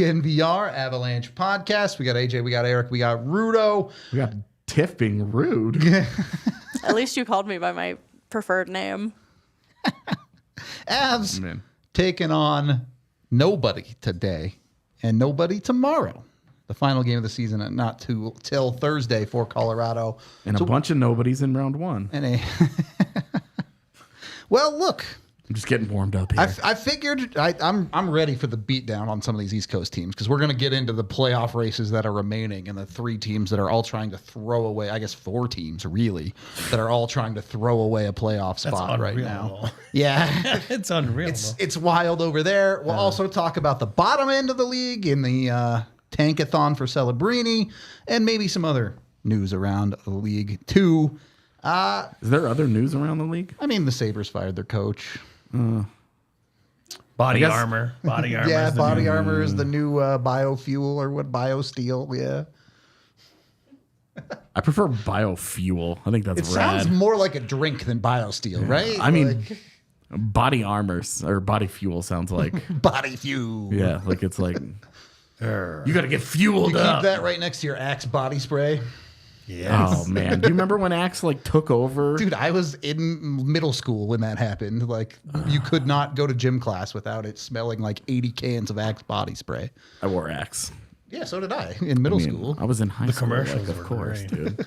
DNVR Avalanche Podcast. We got AJ, we got Eric, we got Rudo. We got Tiff being rude. At least you called me by my preferred name. Avs taking on nobody today and nobody tomorrow. The final game of the season, and not till Thursday for Colorado. And a bunch of nobodies in round one. And well, look. I'm just getting warmed up here. I figured I'm ready for the beatdown on some of these East Coast teams because we're going to get into the playoff races that are remaining and the three teams that are all trying to throw away, I guess 4 teams really, that are all trying to throw away a playoff spot right now. Yeah. It's unreal. It's wild over there. We'll also talk about the bottom end of the league in the tankathon for Celebrini and maybe some other news around the league too. Is there other news around the league? I mean, the Sabres fired their coach. Body armor. Yeah, body armor is the new biofuel or what? Biosteel. Yeah. I prefer biofuel. I think that's It rad. sounds more like a drink than biosteel, right? I mean, body armors or body fuel sounds like body fuel. Yeah, like it's like you got to get fueled You up. keep that right next to your Axe body spray. Yes. Oh man, do you remember when Axe like took over? Dude, I was in middle school when that happened. Like, you could not go to gym class without it smelling like 80 cans of Axe body spray. I wore Axe. Yeah, so did I in middle school. I was in high school. Commercials, of course, dude.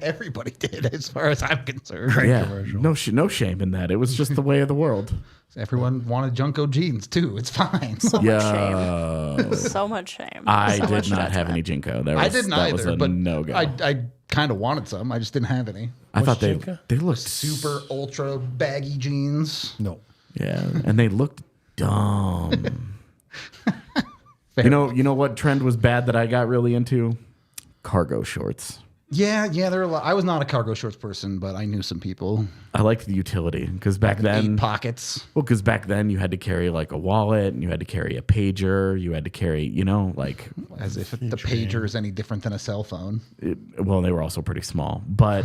Everybody did, as far as I'm concerned. No shame in that. It was just the way of the world. Everyone wanted Junko jeans too. It's fine. So much shame. So much shame. I so did not have any Jinko. I didn't either, was a but no-go. I kind of wanted some. I just didn't have any. I thought they looked super ultra baggy jeans. No. Yeah, and they looked dumb. You know what trend was bad that I got really into? Cargo shorts. Yeah, there are a lot. I was not a cargo shorts person, but I knew some people. I liked the utility because back then 8 pockets. Well, because back then you had to carry like a wallet and you had to carry a pager. You had to carry, like as if the pager is any different than a cell phone. Well, they were also pretty small, but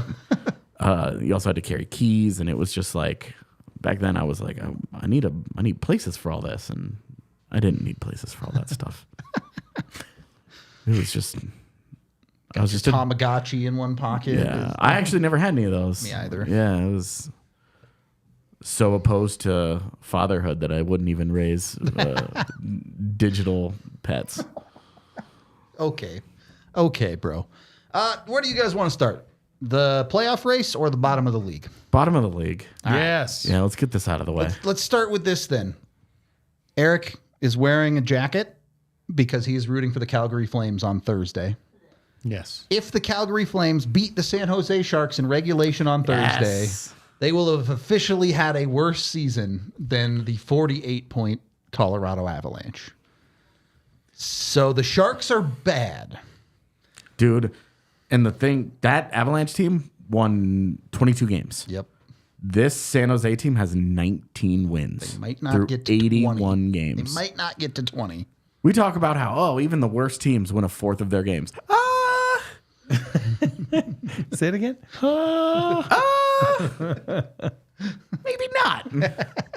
you also had to carry keys, and it was just like back then. I was like, I need places for all this, and I didn't need places for all that stuff. It was just. I was just a Tamagotchi in one pocket. Yeah, I actually never had any of those. Me either. Yeah, it was so opposed to fatherhood that I wouldn't even raise digital pets. Okay, bro. Where do you guys want to start? The playoff race or the bottom of the league? Bottom of the league. Yes. Yeah, let's get this out of the way. Let's start with this then. Eric is wearing a jacket because he is rooting for the Calgary Flames on Thursday. Yes. If the Calgary Flames beat the San Jose Sharks in regulation on Thursday, they will have officially had a worse season than the 48-point Colorado Avalanche. So the Sharks are bad. Dude, and the thing, that Avalanche team won 22 games. Yep. This San Jose team has 19 wins. They might not get to 81 20. games. They might not get to 20. We talk about how, even the worst teams win a fourth of their games. Say it again. Maybe not.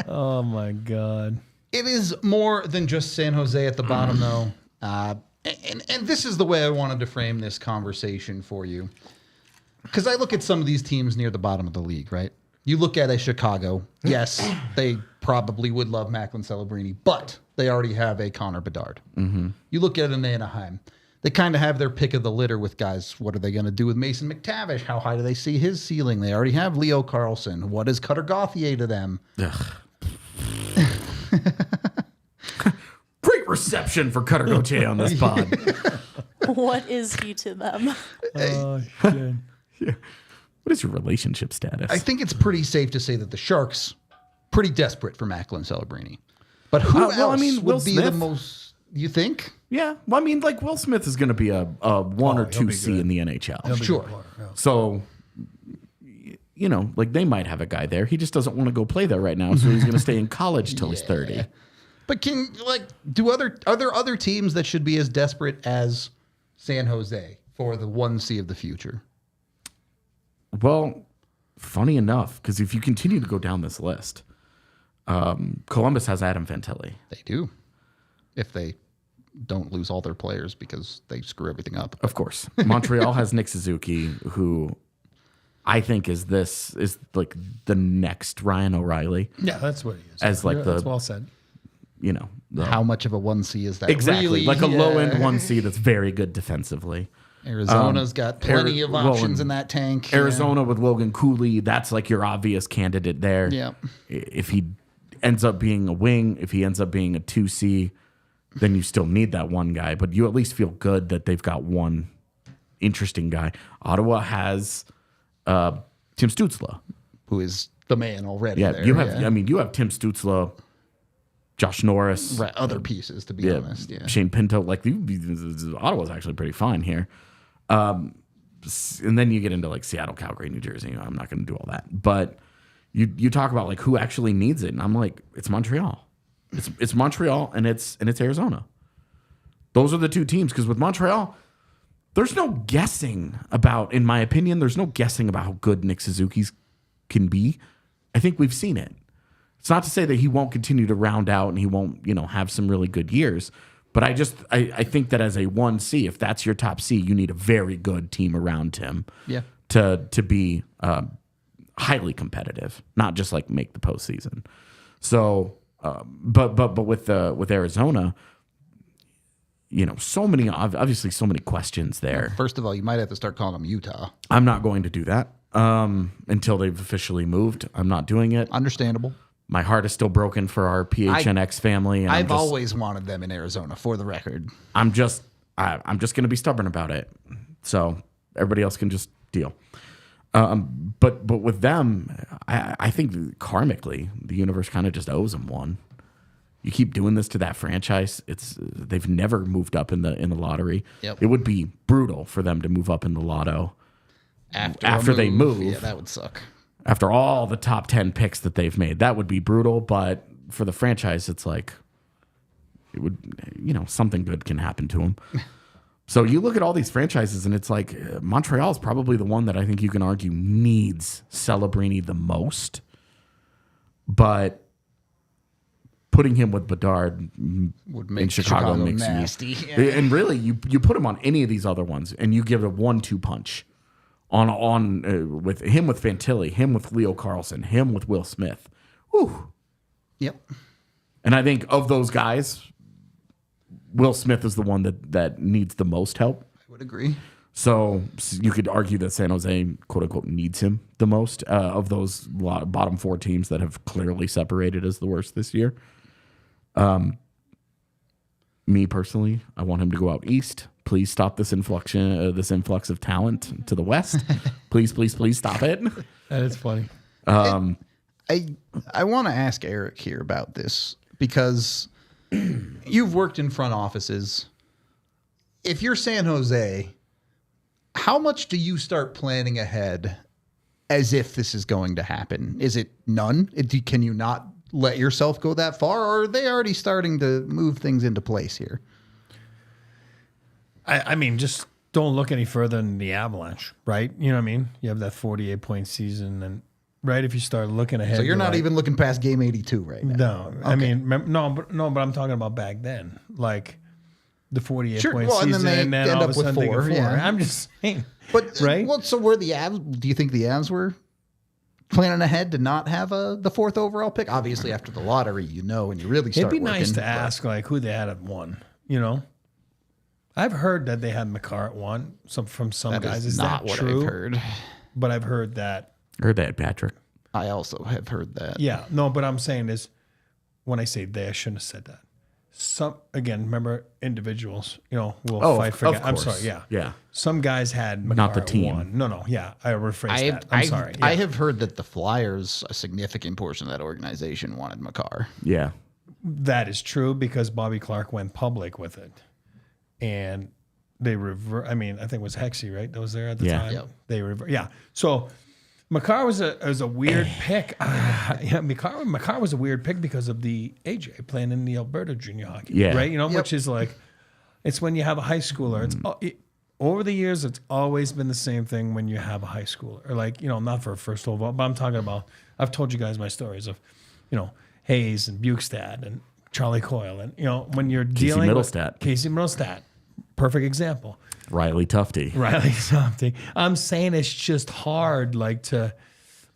Oh my God. It is more than just San Jose at the bottom, though. And this is the way I wanted to frame this conversation for you. Because I look at some of these teams near the bottom of the league, right? You look at a Chicago. Yes, they probably would love Macklin Celebrini, but they already have a Connor Bedard. Mm-hmm. You look at an Anaheim. They kind of have their pick of the litter with guys. What are they going to do with Mason McTavish? How high do they see his ceiling? They already have Leo Carlsson. What is Cutter Gauthier to them? Great reception for Cutter Gauthier on this pod. What is he to them? Oh, shit. Yeah. What is your relationship status? I think it's pretty safe to say that the Sharks pretty desperate for Macklin Celebrini. But who else would be the most, you think? Yeah. Well, Will Smith is going to be a 1 or 2C in the NHL. Sure. So, they might have a guy there. He just doesn't want to go play there right now, so he's going to stay in college till he's 30. But are there other teams that should be as desperate as San Jose for the 1C of the future? Well, funny enough, because if you continue to go down this list, Columbus has Adam Fantilli. They do. if they don't lose all their players because they screw everything up. Of course. Montreal has Nick Suzuki, who I think is like the next Ryan O'Reilly. Yeah, that's what he is. As like That's well said. You know, How much of a 1C is that? exactly Really? like a low end 1C that's very good defensively. Arizona's got plenty of options in that tank. Arizona with Logan Cooley, that's like your obvious candidate there. Yeah. If he ends up being a wing, if he ends up being a 2C, then you still need that one guy. But you at least feel good that they've got one interesting guy. Ottawa has Tim Stützle, who is the man already. Yeah, there. you have. I mean, you have Tim Stützle, Josh Norris, Right, other pieces to be honest. Yeah. Shane Pinto. Like Ottawa's actually pretty fine here. And then you get into like Seattle, Calgary, New Jersey. I'm not going to do all that, but you talk about like who actually needs it, and I'm like, it's Montreal. It's Montreal and it's Arizona. Those are the two teams, because with Montreal, there's no guessing about, in my opinion, there's no guessing about how good Nick Suzuki's can be. I think we've seen it. It's not to say that he won't continue to round out and he won't, have some really good years. But I think that as a 1C, if that's your top C, you need a very good team around him. Yeah. To be highly competitive, not just like make the postseason. So, but with Arizona, so many questions there. First of all, you might have to start calling them Utah. I'm not going to do that until they've officially moved. I'm not doing it. Understandable. My heart is still broken for our PHNX family. And I've always wanted them in Arizona, for the record. I'm just going to be stubborn about it. So everybody else can just deal. But with them, I think karmically, the universe kind of just owes them one. You keep doing this to that franchise. They've never moved up in the lottery. Yep. It would be brutal for them to move up in the lotto After they move. Yeah, that would suck. After all the top 10 picks that they've made, that would be brutal. But for the franchise, it's like it would, something good can happen to them. So you look at all these franchises, and it's like Montreal is probably the one that I think you can argue needs Celebrini the most. But putting him with Bedard Would make in Chicago makes nasty. you, and really you put him on any of these other ones, and you give it a 1-2 punch on with him with Fantilli, him with Leo Carlson, him with Will Smith. Whew. Yep. And I think of those guys, Will Smith is the one that needs the most help. I would agree. So you could argue that San Jose, quote unquote, needs him the most of those bottom four teams that have clearly separated as the worst this year. Me personally, I want him to go out east. Please stop this influx of talent to the west. Please stop it. That is funny. I want to ask Eric here about this, because you've worked in front offices. If you're San Jose, how much do you start planning ahead as if this is going to happen? Is it none? Can you not let yourself go that far, or are they already starting to move things into place here? I mean, just don't look any further than the Avalanche, right? You know what I mean? You have that 48-point season, and right, if you start looking ahead. So you're not even looking past game 82 right now. No, Okay. I mean, but I'm talking about back then, like the 48-point Sure. Well, season, and then they and then end all up of a with sudden they go 4. Yeah. I'm just saying, But right? Well, so were the Avs? Do you think the Avs were planning ahead to not have the 4th overall pick? Obviously, after the lottery, and you really start. It'd be nice working, to but- ask like who they had at 1. I've heard that they had Makar at 1. From some That guys, is is not that what true? I've heard. But I've heard that. Heard that, Patrick. I also have heard that. Yeah, no, but I'm saying is when I say they, I shouldn't have said that. Remember individuals, will fight for. I'm course. sorry, yeah, Yeah. Some guys had Makar Not the at team. 1. No, yeah, I rephrased that. I'm sorry. I Yeah. have heard that the Flyers, a significant portion of that organization, wanted Makar. Yeah. That is true because Bobby Clark went public with it, and they I think it was Hexy, right? That was there at the Yeah. time. Yep. They yeah. So Makar was a weird pick. Yeah, Makar was a weird pick because of the AJ playing in the Alberta junior hockey. Yeah. Right. Yep. Which is like, it's when you have a high schooler. It's over the years, it's always been the same thing when you have a high schooler, or like not for a first overall, but I'm talking about. I've told you guys my stories of, Hayes and Bukestad and Charlie Coyle. And, when you're dealing with Casey Middlestat, perfect example. Riley Tufte. I'm saying it's just hard,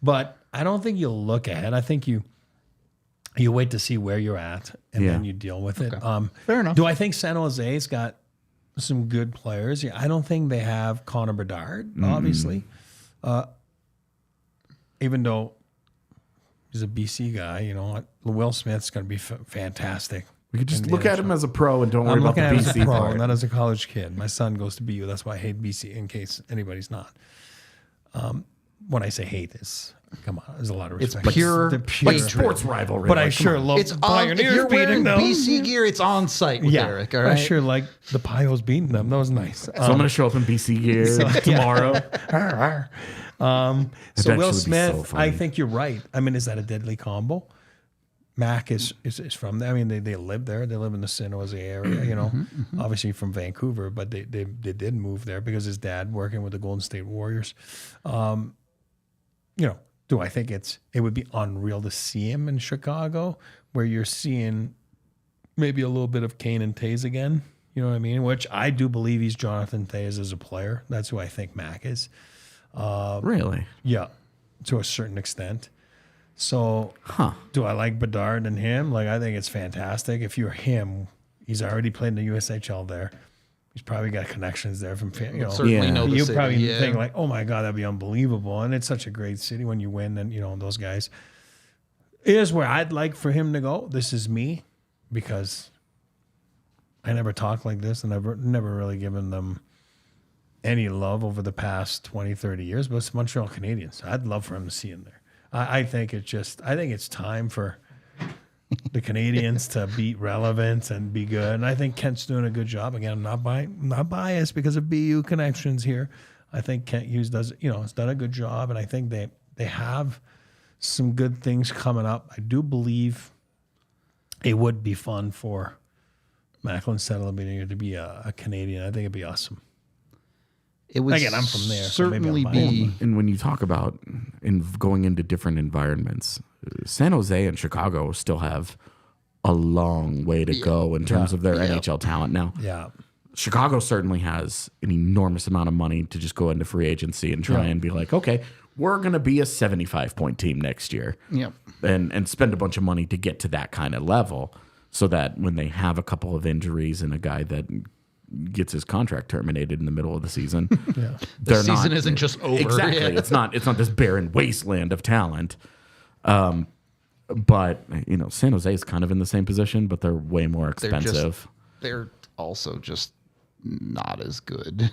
but I don't think you'll look ahead. I think you wait to see where you're at, and then you deal with it. Fair enough. Do I think San Jose's got some good players? Yeah, I don't think they have Connor Bedard, obviously. Even though he's a BC guy, Will Smith's going to be fantastic. We could just look at him as a pro and don't worry about the I'm looking at him BC as a pro, part. not as a college kid. My son goes to BU. That's why I hate BC, in case anybody's not. When I say hate, come on, there's a lot of respect. It's pure Like sports rivalry. But I sure love It's the on. If Pioneers you're wearing beating them. BC gear, it's on site with Eric. All right. I sure like the Pios beating them. That was nice. So I'm going to show up in BC gear tomorrow. So Will actually be Smith, so funny. I think you're right. I mean, is that a deadly combo? Mac is from there. I mean, they live there. They live in the San Jose area, obviously from Vancouver, but they did move there because his dad working with the Golden State Warriors. Do I think it would be unreal to see him in Chicago, where you're seeing maybe a little bit of Kane and Taze again? You know what I mean? Which I do believe he's Jonathan Taze as a player. That's who I think Mac is. Really? Yeah, to a certain extent. So, do I like Bedard and him? I think it's fantastic. If you're him, he's already played in the USHL there. He's probably got connections there from, Certainly know the you city, probably think oh my God, that'd be unbelievable. And it's such a great city when you win. And, those guys. Here's where I'd like for him to go. This is me, because I never talked like this, and I've never really given them any love over the past 20, 30 years, but it's Montreal Canadiens. I'd love for him to see him there. I think it's time for the Canadians to be relevant and be good. And I think Kent's doing a good job. Again, I'm not biased because of BU connections here. I think Kent Hughes has done a good job, and I think they have some good things coming up. I do believe it would be fun for Macklin Celebrini to be a Canadian. I think it'd be awesome. It would Again, I'm from there, so maybe certainly I'm be. And when you talk about going into different environments, San Jose and Chicago still have a long way to go in terms of their NHL talent. Now, Chicago certainly has an enormous amount of money to just go into free agency and try and be like, okay, we're going to be a 75-point team next year. Yep. And spend a bunch of money to get to that kind of level, so that when they have a couple of injuries and a guy that gets his contract terminated in the middle of the season, The season isn't just over. Exactly. Yeah. It's not this barren wasteland of talent. But San Jose is kind of in the same position, but they're way more expensive. They're also just not as good.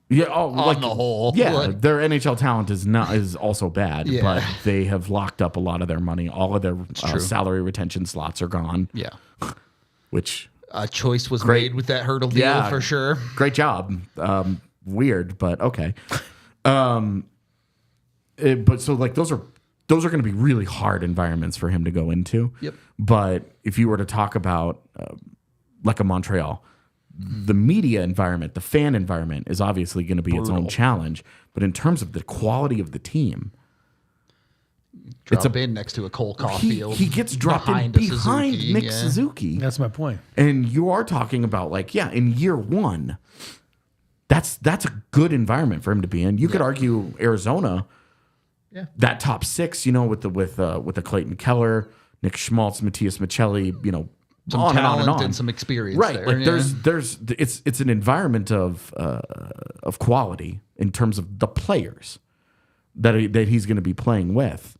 Yeah, On the whole. Yeah, Like- their NHL talent is also bad, Yeah. but they have locked up a lot of their money. All of their true. salary retention slots are gone. Yeah. Which A choice was made with that Hurdle deal for sure. Great job. Weird, but okay. But so those are going to be really hard environments for him to go into. Yep. But if you were to talk about like a Montreal, the media environment, the fan environment is obviously going to be its own challenge. But in terms of the quality of the team, Drop in next to a Cole Caulfield. he gets dropped in behind behind Suzuki, Nick yeah. Suzuki. That's my point. And you are talking about in year one, that's a good environment for him to be in. You could argue Arizona, that top six, with the Clayton Keller, Nick Schmaltz, Matthias Michelli, some on talent and on and some experience right. there. It's an environment of quality in terms of the players that he's going to be playing with.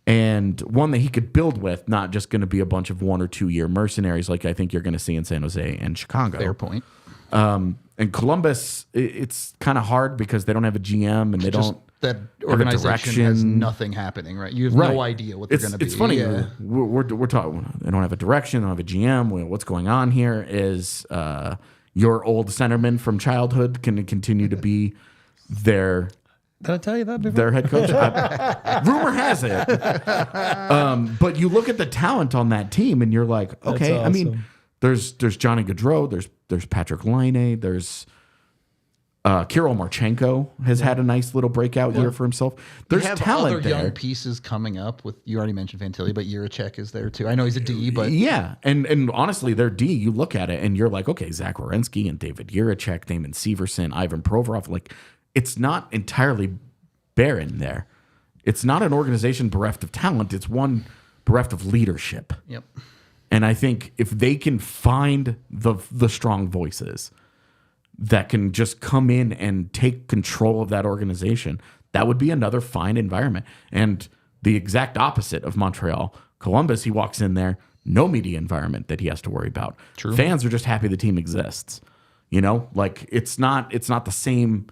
And one that he could build with, not just going to be a bunch of 1 or 2 year mercenaries like I think you're going to see in San Jose and Chicago. Fair point. And Columbus, it's kind of hard because they don't have a GM and they don't That have a organization has direction. nothing happening, right? You have no idea what they're going to be. It's funny. Yeah. We're talking. They don't have a direction. They don't have a GM. What's going on here is your old centerman from childhood can continue to be their Did I tell you that before? their head coach. Rumor has it. But you look at the talent on that team, and you're like, okay. That's I mean, awesome. there's Johnny Gaudreau. There's Patrick Laine. There's Kirill Marchenko has had a nice little breakout year for himself. There's you have talent other there. young pieces coming up. With you already mentioned Fantilli, but Jiricek is there too. I know he's a D, but Yeah, and honestly, their D, you look at it and you're like, okay, Zach Werenski and David Jiricek, Damon Severson, Ivan Provorov, like it's not entirely barren there. It's not an organization bereft of talent. It's one bereft of leadership. Yep. And I think if they can find the strong voices that can just come in and take control of that organization, that would be another fine environment. And the exact opposite of Montreal. Columbus, he walks in there, no media environment that he has to worry about. True. Fans are just happy the team exists. You know, like it's not the same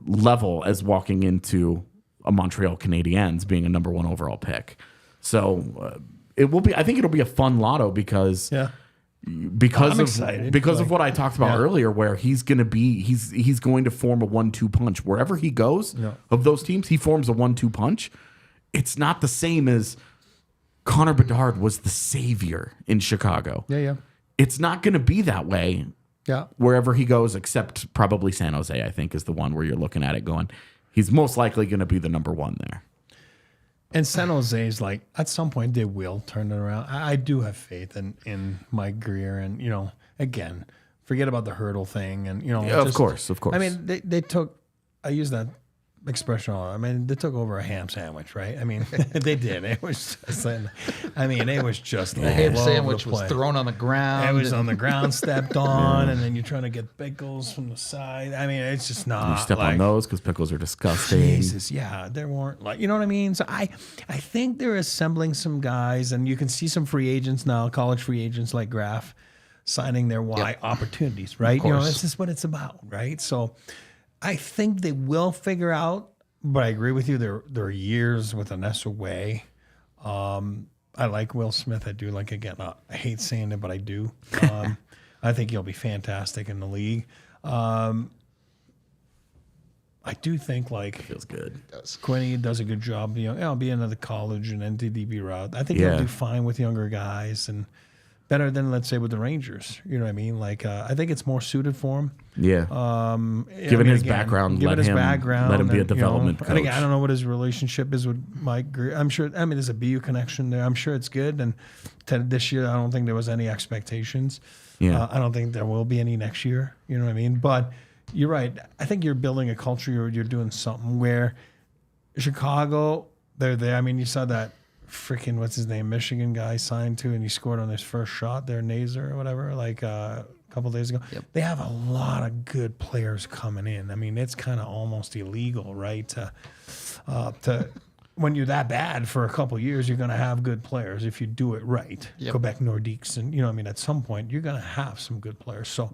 level as walking into a Montreal Canadiens being a number 1 overall pick. So it will be. I think it'll be a fun lotto because I'm of excited. of what I talked about earlier, where he's going to form a 1-2 punch wherever he goes. Of those teams, he forms a 1-2 punch. It's not the same as Connor Bedard was the savior in Chicago. Yeah. It's not going to be that way. Yeah. Wherever he goes, except probably San Jose, I think is the one where you're looking at it going, he's most likely going to be the number 1 there. And San Jose is like, at some point they will turn it around. I do have faith in Mike Greer, and again, forget about the hurdle thing, and Of course. I mean, they took. I use that expression. I mean, they took over a ham sandwich, right? I mean, they did. It was just. It was just the ham sandwich was thrown on the ground. It was on the ground, stepped on, and then you're trying to get pickles from the side. I mean, it's just not. You step on those because pickles are disgusting. Jesus, yeah, there weren't you know what I mean. So I think they're assembling some guys, and you can see some free agents now, college free agents like Graf, signing their opportunities, right? This is what it's about, right? So I think they will figure out, but I agree with you. There are years with Anessa Way. I like Will Smith. I do like, again, I hate saying it, but I do. I think he'll be fantastic in the league. I do think Feels good. Quinny does a good job. Being another college and NTDB route. I think he'll do fine with younger guys and better than, let's say, with the Rangers. You know what I mean? I think it's more suited for him. Yeah. Given his background, let him be a development coach. And again, I don't know what his relationship is with Mike Greer. I'm sure. I mean, there's a BU connection there. I'm sure it's good. And this year, I don't think there was any expectations. Yeah. I don't think there will be any next year. You know what I mean? But you're right. I think you're building a culture. You're doing something where Chicago, they're there. I mean, you saw that freaking what's his name, Michigan guy signed to, and he scored on his first shot there, Nazer or whatever, a couple of days ago. Yep. They have a lot of good players coming in. I mean, it's kind of almost illegal, right? To when you're that bad for a couple of years, you're going to have good players if you do it right. Yep. Quebec Nordiques, and at some point you're going to have some good players. So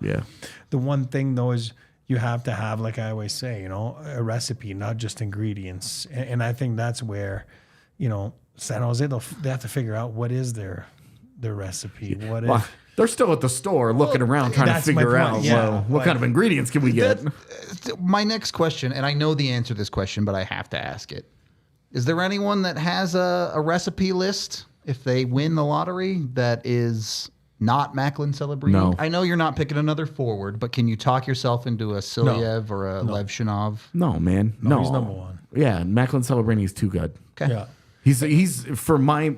the one thing though is you have to have, like I always say, a recipe, not just ingredients. And I think that's where, San Jose, they have to figure out what is their recipe. They're still at the store looking around trying to figure out what kind of ingredients can we get. My next question, and I know the answer to this question, but I have to ask it. Is there anyone that has a recipe list if they win the lottery that is not Macklin Celebrini? No. I know you're not picking another forward, but can you talk yourself into a Silyev or a Levshinov? No, man. No. He's number 1. Yeah, Macklin Celebrini is too good. Okay. Yeah. He's for my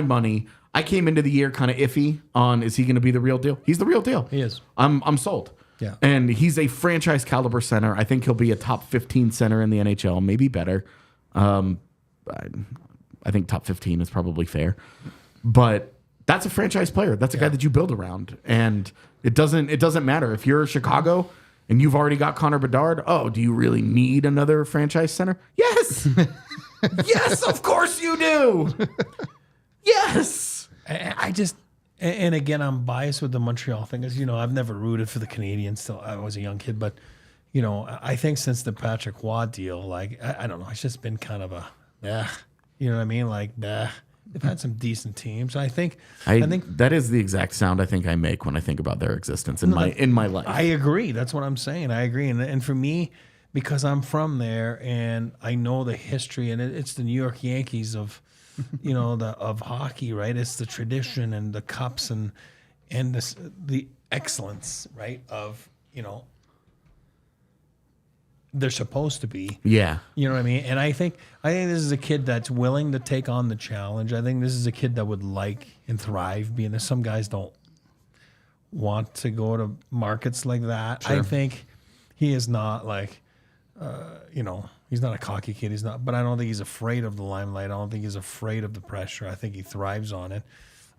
money. I came into the year kind of iffy on, is he going to be the real deal? He's the real deal. He is. I'm sold. Yeah. And he's a franchise caliber center. I think he'll be a top 15 center in the NHL, maybe better. I think top 15 is probably fair. But that's a franchise player. That's a guy that you build around. And it doesn't matter if you're Chicago and you've already got Connor Bedard. Oh, do you really need another franchise center? Yes. Yes, of course you do. Yes. And again, I'm biased with the Montreal thing. As I've never rooted for the Canadiens till I was a young kid. But, I think since the Patrick Waugh deal, I don't know, it's just been kind of you know what I mean? They've had some decent teams. I think that is the exact sound I think I make when I think about their existence in my life. I agree. That's what I'm saying. I agree. And for me, because I'm from there and I know the history, and it's the New York Yankees of, of hockey, right? It's the tradition and the cups and the excellence, right? Of, they're supposed to be. Yeah. You know what I mean? And I think this is a kid that's willing to take on the challenge. I think this is a kid that would like and thrive being there. Some guys don't want to go to markets like that. Sure. I think he is not like, he's not a cocky kid. He's not, but I don't think he's afraid of the limelight. I don't think he's afraid of the pressure. I think he thrives on it.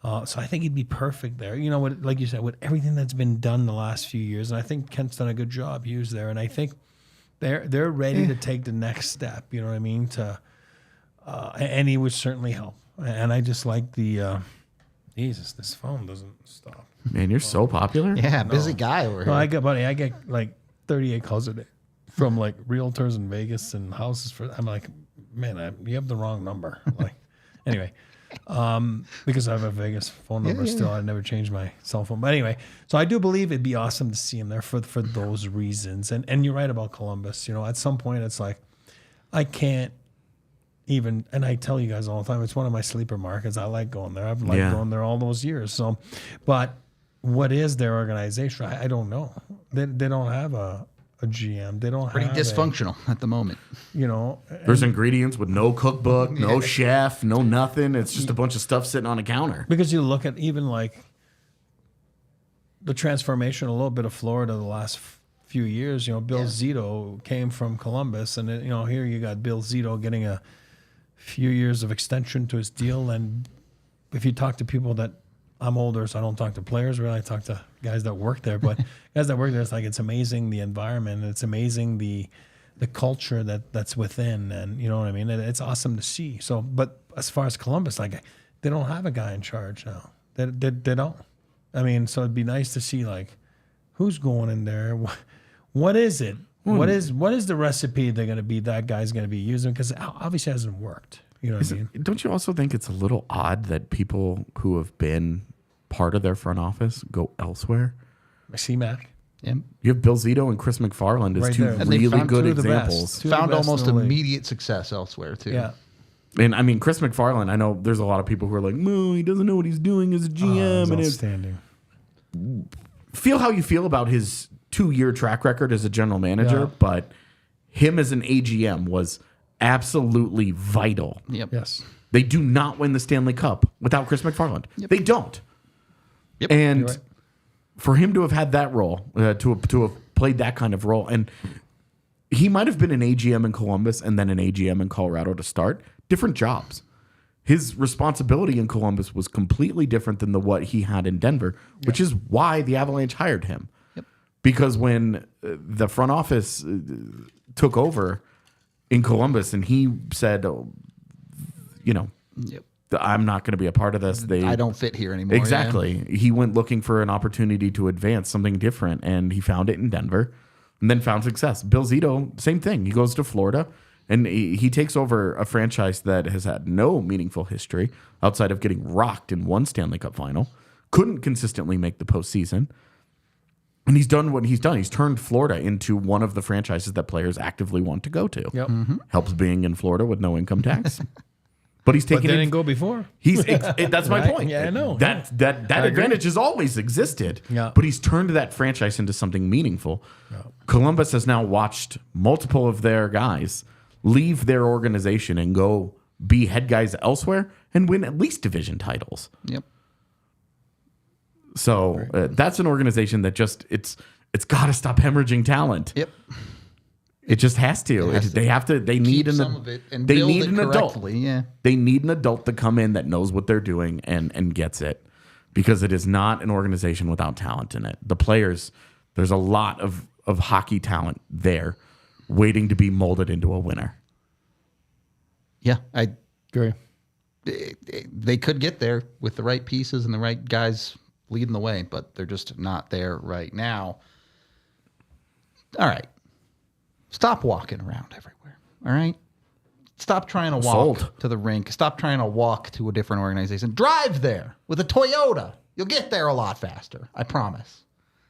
So I think he'd be perfect there. You know what, like you said, with everything that's been done the last few years, and I think Kent's done a good job. He was there, and I think they're ready to take the next step. You know what I mean? And he would certainly help. And I just like the Jesus. This phone doesn't stop. Man, you're so popular. Yeah, busy guy over here. No, I get like 38 calls a day from like realtors in Vegas and houses for. I'm like, man, you have the wrong number. Like, anyway. Because I have a Vegas phone number still. I never changed my cell phone. But anyway, so I do believe it'd be awesome to see him there for those reasons. And you're right about Columbus. You know, at some point it's like, I can't even, and I tell you guys all the time, it's one of my sleeper markets. I like going there. I've liked going there all those years. So, but what is their organization? I don't know. They don't have a GM. They don't Pretty have dysfunctional at the moment. There's ingredients with no cookbook, no chef, no nothing. It's just a bunch of stuff sitting on a counter. Because you look at even like the transformation a little bit of Florida the last few years. Bill Zito came from Columbus, and here you got Bill Zito getting a few years of extension to his deal. And if you talk to people that, I'm older, so I don't talk to players really. I talk to guys that work there. But guys that work there, it's like it's amazing the environment. And it's amazing the culture that's within, and you know what I mean. It's awesome to see. So, but as far as Columbus, like they don't have a guy in charge now. They don't. I mean, so it'd be nice to see like who's going in there. What is it? What is the recipe they're going to be? That guy's going to be using, because it obviously hasn't worked. You know what I mean? Don't you also think it's a little odd that people who have been part of their front office go elsewhere? C-Mac. Yeah. You have Bill Zito and Chris McFarland as Right two there. And they really found good two of the best. examples. Two of the Found best almost in the league. immediate success elsewhere, too. Yeah. And I mean, Chris McFarland, I know there's a lot of people who are like, he doesn't know what he's doing as a GM. And outstanding. feel how you feel about his 2-year track record as a general manager, but him as an AGM was absolutely vital. Yep. Yes. They do not win the Stanley Cup without Chris McFarland. Yep. They don't. Yep. And You're right. for him to have had that role, to have played that kind of role, and he might have been an AGM in Columbus and then an AGM in Colorado to start, different jobs. His responsibility in Columbus was completely different than what he had in Denver, which is why the Avalanche hired him. Yep. Because when the front office took over in Columbus and he said, Yep. I'm not going to be a part of this. I don't fit here anymore. Exactly. Yeah. He went looking for an opportunity to advance something different, and he found it in Denver and then found success. Bill Zito, same thing. He goes to Florida, and he takes over a franchise that has had no meaningful history outside of getting rocked in one Stanley Cup final, couldn't consistently make the postseason, and he's done what he's done. He's turned Florida into one of the franchises that players actively want to go to. Yep. Helps being in Florida with no income tax. But he's But taking they it. didn't go before. That's my Right? point. Yeah, I know. That advantage has always existed. Yeah. But he's turned that franchise into something meaningful. Yeah. Columbus has now watched multiple of their guys leave their organization and go be head guys elsewhere and win at least division titles. Yep. So that's an organization that just it's got to stop hemorrhaging talent. Yep. It just has to. They have to. They need some of it and they build need it an adult. correctly. Yeah. They need an adult to come in that knows what they're doing and gets it, because it is not an organization without talent in it. The players, there's a lot of hockey talent there waiting to be molded into a winner. Yeah. I Agree. they could get there with the right pieces and the right guys leading the way, but they're just not there right now. All right. Stop walking around everywhere. All right. Stop trying to walk Sold. to the rink. Stop trying to walk to a different organization. Drive there with a Toyota. You'll get there a lot faster. I promise.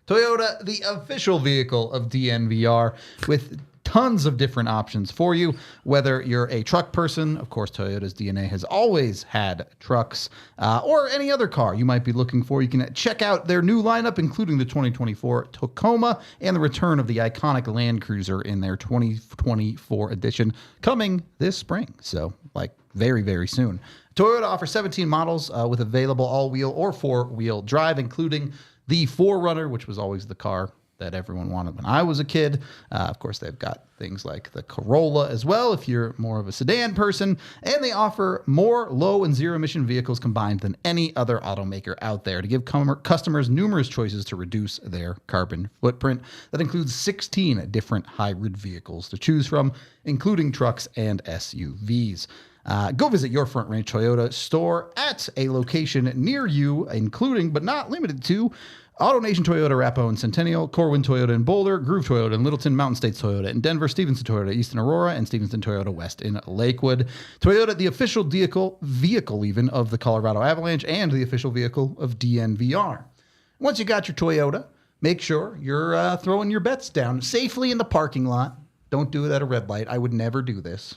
Toyota, the official vehicle of DNVR, with tons of different options for you. Whether you're a truck person, of course, Toyota's DNA has always had trucks, or any other car you might be looking for. You can check out their new lineup, including the 2024 Tacoma and the return of the iconic Land Cruiser in their 2024 edition coming this spring. So, very, very soon. Toyota offers 17 models with available all-wheel or four-wheel drive, including the 4Runner, which was always the car that everyone wanted when I was a kid. Of course, they've got things like the Corolla as well, if you're more of a sedan person. And they offer more low and zero-emission vehicles combined than any other automaker out there to give customers numerous choices to reduce their carbon footprint. That includes 16 different hybrid vehicles to choose from, including trucks and SUVs. Go visit your Front Range Toyota store at a location near you, including but not limited to AutoNation Toyota, Arapahoe and Centennial, Corwin Toyota in Boulder, Groove Toyota in Littleton, Mountain States Toyota in Denver, Stevenson Toyota East in Aurora, and Stevenson Toyota West in Lakewood. Toyota, the official vehicle even of the Colorado Avalanche and the official vehicle of DNVR. Once you got your Toyota, make sure you're throwing your bets down safely in the parking lot. Don't do it at a red light. I would never do this.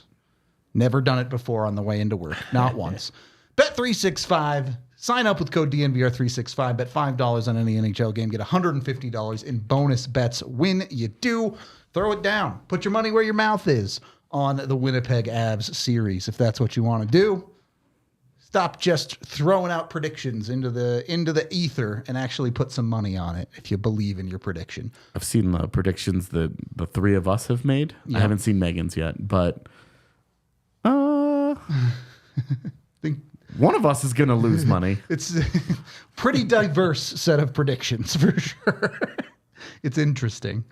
Never done it before on the way into work. Not once. Bet365. Sign up with code DNVR365. Bet $5 on any NHL game. Get $150 in bonus bets when you do. Throw it down. Put your money where your mouth is on the Winnipeg Avs series if that's what you want to do. Stop just throwing out predictions into the ether and actually put some money on it if you believe in your prediction. I've seen the predictions that the three of us have made. Yeah. I haven't seen Megan's yet, but one of us is going to lose money. It's a pretty diverse set of predictions for sure. It's interesting.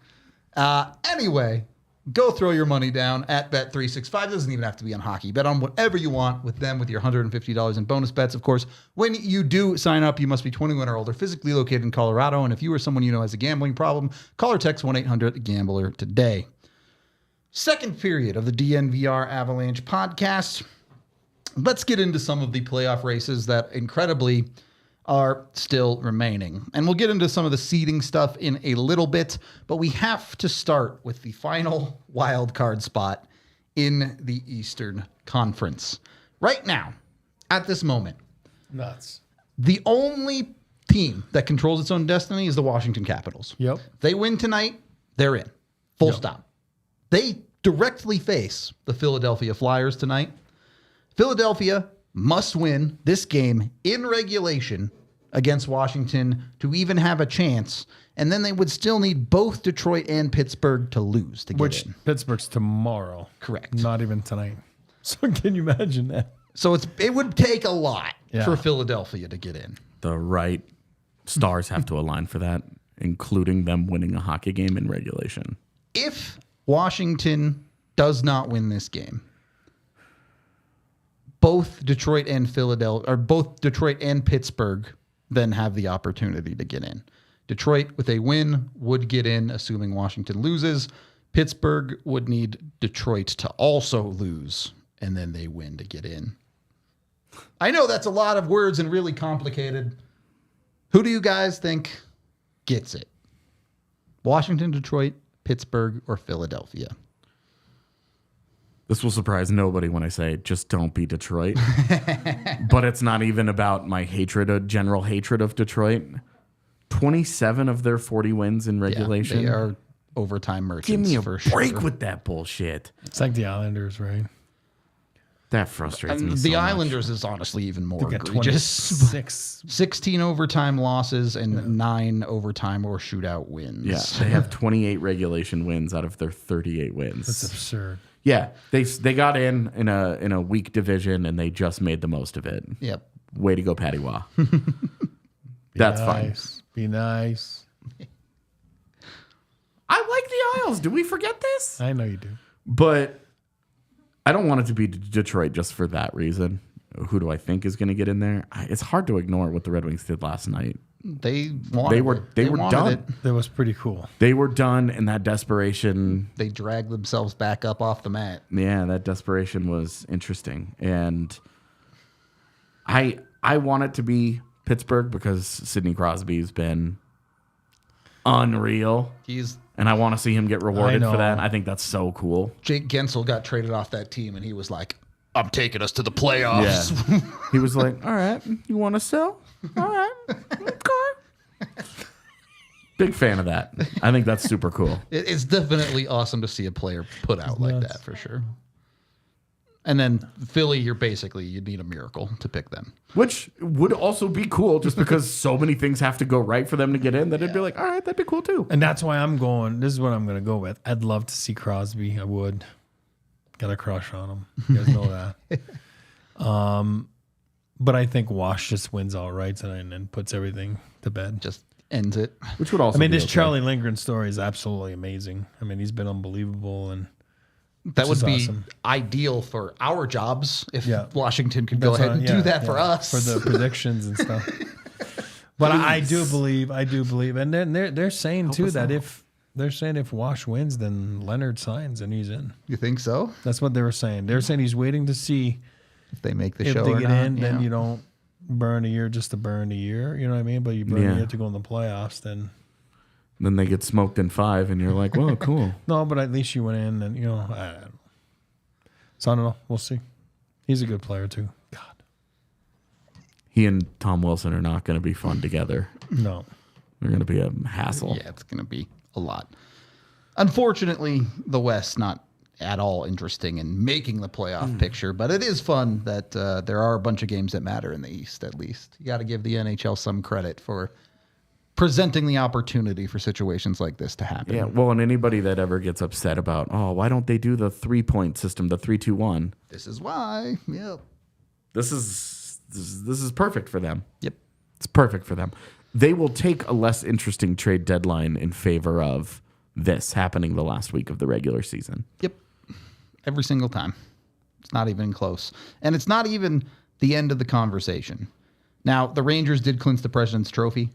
Anyway, go throw your money down at Bet365. It doesn't even have to be on hockey. Bet on whatever you want with them with your $150 in bonus bets. Of course, when you do sign up, you must be 21 or older, physically located in Colorado. And if you or someone you know has a gambling problem, call or text 1-800-GAMBLER today. Second period of the DNVR Avalanche podcast. Let's get into some of the playoff races that incredibly are still remaining. And we'll get into some of the seeding stuff in a little bit, but we have to start with the final wild card spot in the Eastern Conference. Right now, at this moment, nuts. The only team that controls its own destiny is the Washington Capitals. Yep. They win tonight, they're in. Full stop. They directly face the Philadelphia Flyers tonight. Philadelphia must win this game in regulation against Washington to even have a chance, and then they would still need both Detroit and Pittsburgh to lose to get in. Pittsburgh's tomorrow. Correct. Not even tonight. So can you imagine that? So it would take a lot for Philadelphia to get in. The right stars have to align for that, including them winning a hockey game in regulation. If Washington does not win this game, both Detroit and Pittsburgh then have the opportunity to get in. Detroit with a win would get in, assuming Washington loses. Pittsburgh would need Detroit to also lose, and then they win to get in. I know that's a lot of words and really complicated. Who do you guys think gets it? Washington, Detroit, Pittsburgh, or Philadelphia? This will surprise nobody when I say just don't be Detroit. But it's not even about my general hatred of Detroit. 27 of their 40 wins in regulation. They are overtime merchants. Give me a break sure. with that bullshit. It's like the Islanders, right? That frustrates me so The much. Islanders is honestly even more They got egregious. 26. 16 overtime losses and 9 overtime or shootout wins. Yeah, they have 28 regulation wins out of their 38 wins. That's absurd. Yeah, they got in a weak division and they just made the most of it. Yep. Way to go, Patty Wah. That's fine. Be nice. I like the Isles. Do we forget this? I know you do. But I don't want it to be Detroit just for that reason. Who do I think is going to get in there? It's hard to ignore what the Red Wings did last night. They were done. That was pretty cool. They were done, and that desperation. They dragged themselves back up off the mat. Yeah, that desperation was interesting, and I want it to be Pittsburgh because Sidney Crosby's been unreal. He's And I want to see him get rewarded I for that. know. I think that's so cool. Jake Gensel got traded off that team, and he was like, I'm taking us to the playoffs. Yeah. He was like, all right, you want to sell? All right. Okay. Big fan of that. I think that's super cool. It's definitely awesome to see a player put out like that, for sure. And then Philly, you need a miracle to pick them. Which would also be cool just because so many things have to go right for them to get in that it'd be like, all right, that'd be cool too. And that's why I'm going. This is what I'm going to go with. I'd love to see Crosby. I would. Got a crush on him. You guys know that. But I think Wash just wins outright tonight and puts everything to bed. Just ends it. Which would also I mean, be this okay. Charlie Lindgren story is absolutely amazing. I mean, he's been unbelievable. And That would is be awesome. ideal for our jobs if Yeah. Washington could go ahead and do that for us. For the predictions and stuff. But I do believe, and then they're saying too that if Wash wins, then Leonard signs and he's in. You think so? That's what they were saying. They're saying he's waiting to see If they make the if show they or get not, in. Then yeah. you don't burn a year just to burn a year. You know what I mean? But you burn a year to go in the playoffs. Then they get smoked in 5 and you're like, whoa, cool. No, but at least you went in, and I don't know. So I don't know. We'll see. He's a good player too. God, He and Tom Wilson are not going to be fun together. no. They're going to be a hassle. Yeah, it's going to be a lot. Unfortunately, the West not at all interesting in making the playoff picture, but it is fun that there are a bunch of games that matter in the East, at least. You got to give the NHL some credit for presenting the opportunity for situations like this to happen. Yeah, well, and anybody that ever gets upset about, why don't they do the 3-point system, the 3-2-1? This is why. Yep. This is perfect for them. Yep. It's perfect for them. They will take a less interesting trade deadline in favor of this happening the last week of the regular season. Yep. Every single time. It's not even close. And it's not even the end of the conversation. Now, the Rangers did clinch the President's Trophy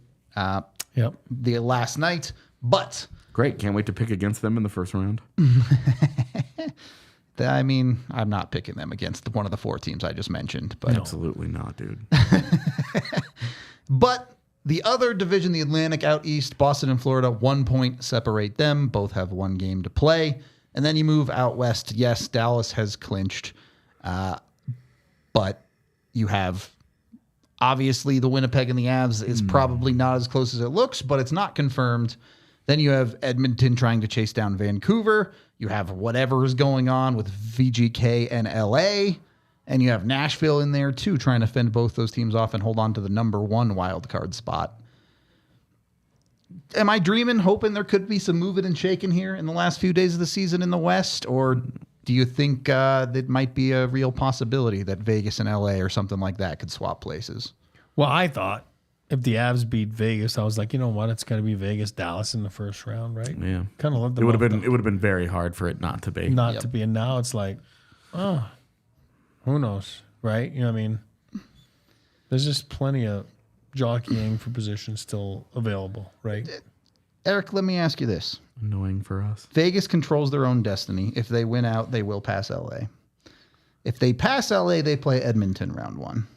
Yep. the last night, but Great. Can't wait to pick against them in the first round. I mean, I'm not picking them against one of the 4 teams I just mentioned. But Absolutely not, dude. But the other division, the Atlantic out east, Boston and Florida, 1 point separate them. Both have 1 game to play. And then you move out west. Yes, Dallas has clinched. But you have, obviously, the Winnipeg and the Avs is probably not as close as it looks, but it's not confirmed. Then you have Edmonton trying to chase down Vancouver. You have whatever is going on with VGK and LA. And you have Nashville in there, too, trying to fend both those teams off and hold on to the number 1 wild card spot. Am I dreaming, hoping there could be some moving and shaking here in the last few days of the season in the West? Or do you think that might be a real possibility that Vegas and LA or something like that could swap places? Well, I thought if the Avs beat Vegas, I was like, you know what? It's going to be Vegas, Dallas in the first round, right? Yeah. Kind of loved It would have been very hard for it not to be. not to be. And now it's like, oh, who knows, right? You know what I mean? There's just plenty of jockeying for positions still available, right? Eric, let me ask you this. Annoying for us. Vegas controls their own destiny. If they win out, they will pass LA. If they pass LA, they play Edmonton round 1.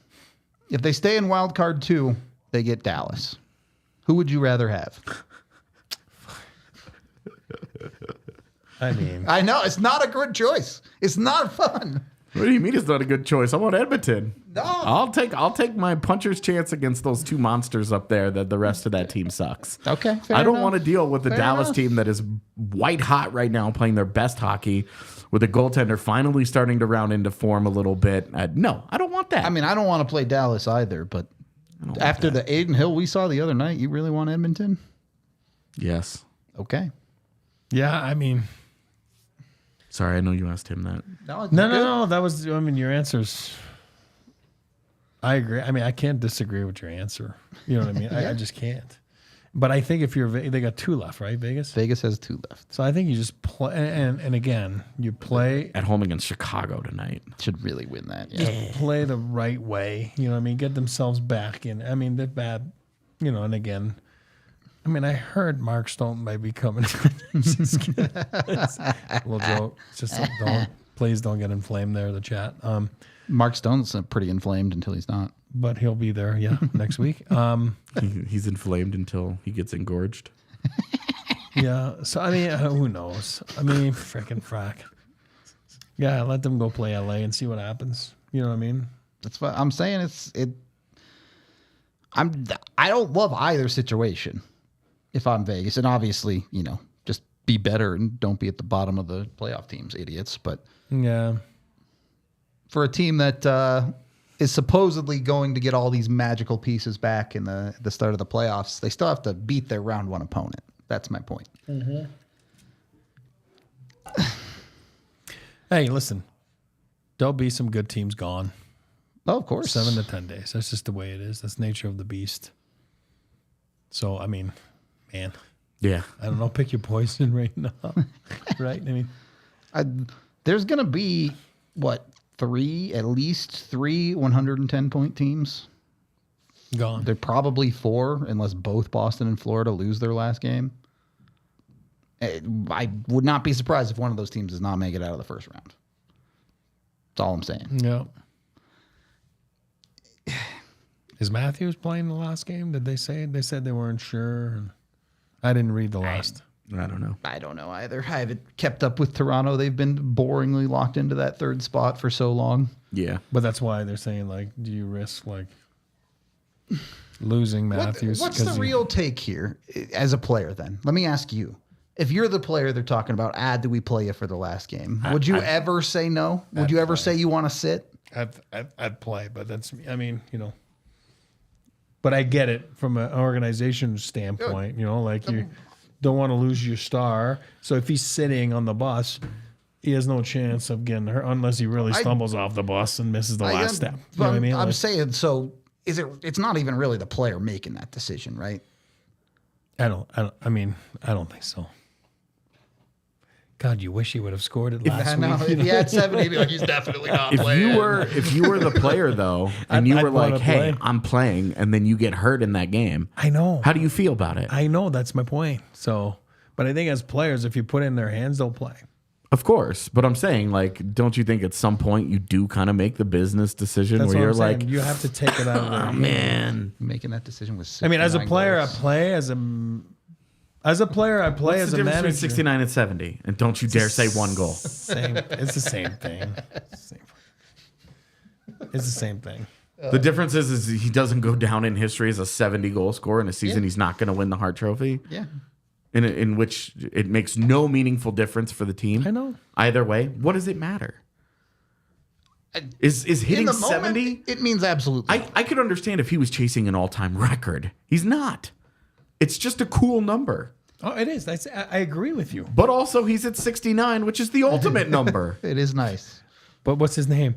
If they stay in wild card 2, they get Dallas. Who would you rather have? I mean, I know, it's not a good choice. It's not fun. What do you mean it's not a good choice? I want Edmonton. No. I'll take my puncher's chance against those 2 monsters up there that the rest of that team sucks. Okay, fair I don't enough. want to deal with the Fair Dallas enough. team that is white hot right now playing their best hockey with a goaltender finally starting to round into form a little bit. No, I don't want that. I mean, I don't want to play Dallas either, but after the Aiden Hill we saw the other night, you really want Edmonton? Yes. Okay. yeah, I mean, Sorry, I know you asked him that. no. That was, I mean, your answer's, I agree. I mean, I can't disagree with your answer. You know what I mean? I just can't. But I think if they got 2 left, right? Vegas? Vegas has 2 left. So I think you just play, and again, you play At home against Chicago tonight. Should really win that. Yeah. play the right way. You know what I mean? Get themselves back in. I mean, they're bad, you know, and again, I mean, I heard Mark Stone might be coming. Just kidding. It's a little joke. It's just please don't get inflamed there, the chat. Mark Stone's pretty inflamed until he's not. But he'll be there, next week. He's inflamed until he gets engorged. Yeah. So, I mean, who knows? I mean, frickin' frack. Yeah, let them go play LA and see what happens. You know what I mean? That's what I'm saying. I don't love either situation if I'm Vegas. And obviously, just be better and don't be at the bottom of the playoff teams, idiots. But Yeah. for a team that is supposedly going to get all these magical pieces back in the start of the playoffs, they still have to beat their round one opponent. That's my point. Mm-hmm. Hey, listen. There'll be some good teams gone. Oh, of course. 7 to 10 days. That's just the way it is. That's the nature of the beast. So, I mean, man, Yeah. I don't know. Pick your poison right now. Right? I mean, There's going to be, at least three 110-point teams? gone. They're probably 4, unless both Boston and Florida lose their last game. I would not be surprised if one of those teams does not make it out of the first round. That's all I'm saying. Yeah. Is Matthews playing the last game? Did they say? They said they weren't sure. I didn't read the last. I don't know. I don't know either. I haven't kept up with Toronto. They've been boringly locked into that third spot for so long. Yeah. But that's why they're saying, like, do you risk, like, losing Matthews? What's the real take here as a player then? Let me ask you. If you're the player they're talking about, do we play you for the last game? Would you ever say no? Would you ever say you want to sit? I'd play, but that's, I mean, but I get it from an organization standpoint, like you don't want to lose your star. So if he's sitting on the bus, he has no chance of getting hurt unless he really stumbles off the bus and misses the last step. You know what I mean? I'm saying, so it's not even really the player making that decision, right? I don't think so. God, you wish he would have scored it last I know. week. If he had 70, he'd be like, he's definitely not playing. If you were the player though, and you I'd were like, wanna "Hey, play." I'm playing," and then you get hurt in that game, I know. how do you feel about it? I know. That's my point. So, but I think as players, if you put it in their hands, they'll play. Of course, but I'm saying, like, don't you think at some point you do kind of make the business decision That's where what you're I'm saying. like, you have to take it out of their "Oh man, Making that decision was. I mean, as a 69 player, goals. I play. As a player, I play. what's As the a difference manager, between 69 and 70?" And don't you dare say one goal. It's the same thing. It's the same thing. The difference is he doesn't go down in history as a 70 goal scorer in a season. He's not going to win the Hart Trophy. Yeah. In which it makes no meaningful difference for the team. I know. Either way, what does it matter? Is hitting In the 70? moment, it means absolutely. I could understand if he was chasing an all-time record. He's not. It's just a cool number. Oh, it is. I agree with you. But also he's at 69, which is the ultimate number. It is nice. But what's his name?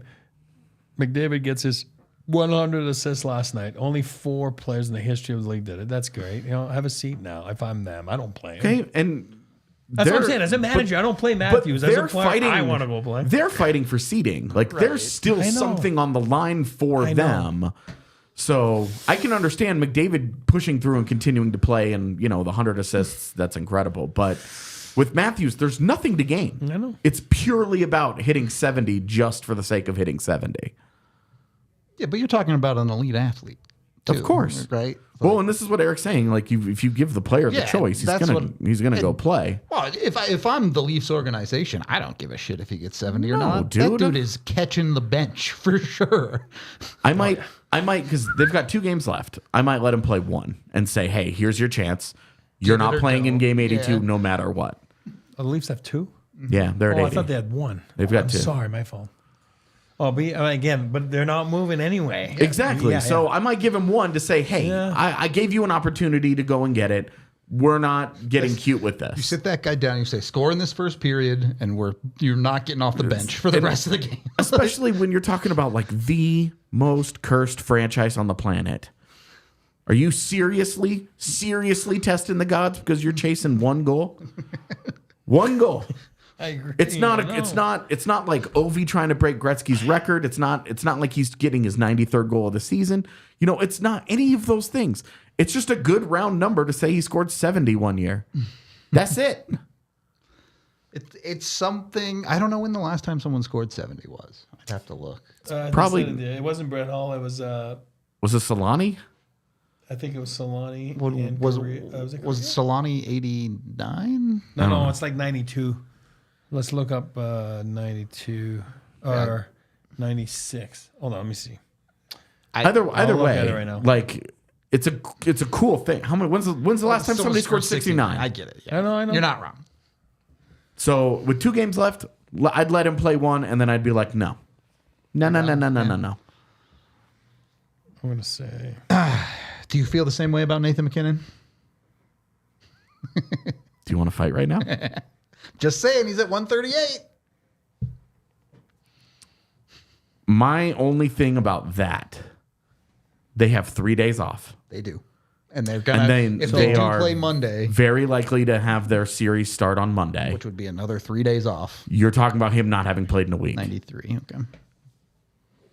McDavid gets his 100 assists last night. Only 4 players in the history of the league did it. That's great. Have a seat now. If I'm them, I don't play. Okay, and That's what I'm saying. As a manager, I don't play Matthews. As a player, I want to go play. They're fighting for seeding. Like there's still I know. something on the line for I know. them. So I can understand McDavid pushing through and continuing to play, and the 100 assists. That's incredible. But with Matthews, there's nothing to gain. I know. It's purely about hitting 70 just for the sake of hitting 70. Yeah, but you're talking about an elite athlete. Of course. Right? Well, and this is what Eric's saying. Like, if you give the player the Yeah, choice, that's he's gonna go play. Well, if I'm the Leafs organization, I don't give a shit if he gets 70 or not. dude. That dude is catching the bench for sure. I might, because they've got 2 games left. I might let him play 1 and say, "Hey, here's your chance. You're Give it not or playing in don't." game 82, Yeah. no matter what." Oh, the Leafs have 2? Yeah, they're at Oh, 80. I thought they had 1. They've got I'm 2. sorry, my fault. Oh, but again, but they're not moving anyway. Exactly. Yeah, So I might give him 1 to say, "Hey, Yeah. I gave you an opportunity to go and get it. We're not getting cute with You this." sit that guy down, you say, score in this first period, and you're not getting off the bench for the rest of the game. Especially when you're talking about like the most cursed franchise on the planet. Are you seriously testing the gods because you're chasing 1 goal? 1 goal. I agree. It's not I know. it's not like Ovi trying to break Gretzky's record. It's not like he's getting his 93rd goal of the season. It's not any of those things. It's just a good round number to say he scored 70 one year. That's it. It's something. I don't know when the last time someone scored 70 was. I'd have to look. Probably- it wasn't Brett Hall. It was Was it Solani? I think it was Solani. What, and was Korea. was Solani 89? No, it's like 92. Let's look up 92 or 96. Hold on, let me see. Either look at way, it right now. like it's a cool thing. How many? When's the last time somebody scored 69? I get it. Yeah. I know. You're not wrong. So with 2 games left, I'd let him play one, and then I'd be like, no. I'm I'm gonna say. Do you feel the same way about Nathan McKinnon? Do you want to fight right now? Just saying, he's at 138. My only thing about that, they have 3 days off. They do. And they're gonna if they they do are play Monday, very likely to have their series start on Monday. which would be another 3 days off. You're talking about him not having played in a week. 93. Okay.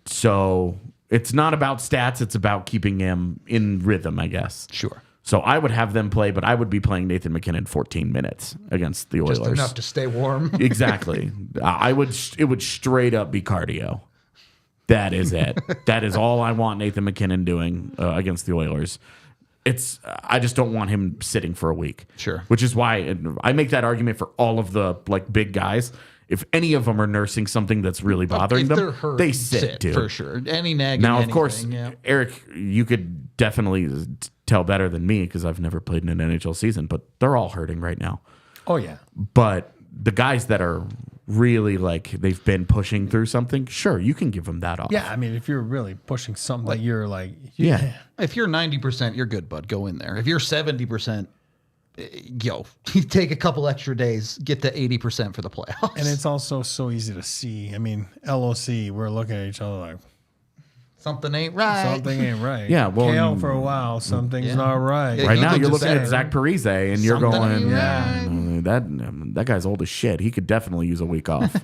So it's not about stats. It's about keeping him in rhythm, I guess. Sure. So I would have them play, but I would be playing Nathan McKinnon 14 minutes against the Oilers. Just enough to stay warm. Exactly. It would straight up be cardio. That is it. That is all I want Nathan McKinnon doing against the Oilers. I just don't want him sitting for a week. Sure. Which is why I make that argument for all of the like big guys. If any of them are nursing something that's really bothering them, hurt, they sit, dude. for sure. Any nagging. Now, of anything, course, yeah. Eric, you could definitely tell better than me because I've never played in an NHL season, but they're all hurting right now. Oh yeah. But the guys that are really like they've been pushing through something, sure, you can give them that off. Yeah, I mean, if you're really pushing something that you're like, Yeah. If you're 90%, you're good, bud. Go in there. If you're 70%, you take a couple extra days, get to 80% for the playoffs. and it's also so easy to see. I mean, LOC, we're looking at each other like something ain't right. something ain't right. Yeah, well, KL for a while, something's not right. Yeah, Right you now, could you're just looking at say, Zach Parise, and you're something going, ain't that guy's old as shit. He could definitely use a week off.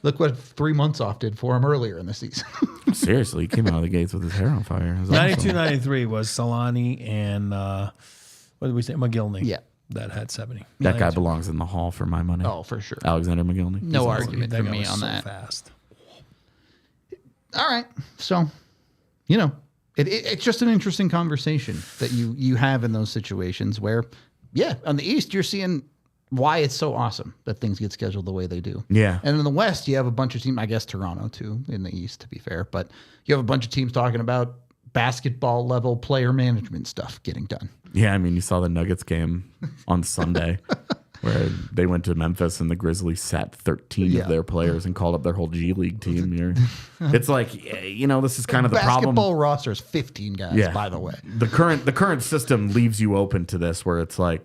Look what 3 months off did for him earlier in the season. Seriously, he came out of the gates with his hair on fire. It was 92, awesome. 93 was Solani and what did we say? McGillney. Yeah. That had 70. That guy 92. belongs in the hall for my money. Oh, for sure. Alexander McGillney. No He's awesome. argument That for guy me was on so that. fast. All right. So, it's just an interesting conversation that you have in those situations where, yeah, on the East, you're seeing why it's so awesome that things get scheduled the way they do. Yeah. And in the West, you have a bunch of teams, I guess Toronto too, in the East, to be fair, but you have a bunch of teams talking about basketball level player management stuff getting done. Yeah, I mean, you saw the Nuggets game on Sunday where they went to Memphis and the Grizzlies sat 13 of their players and called up their whole G League team. It's like, this is kind of the problem. Basketball roster is 15 guys, by the way. The current system leaves you open to this where it's like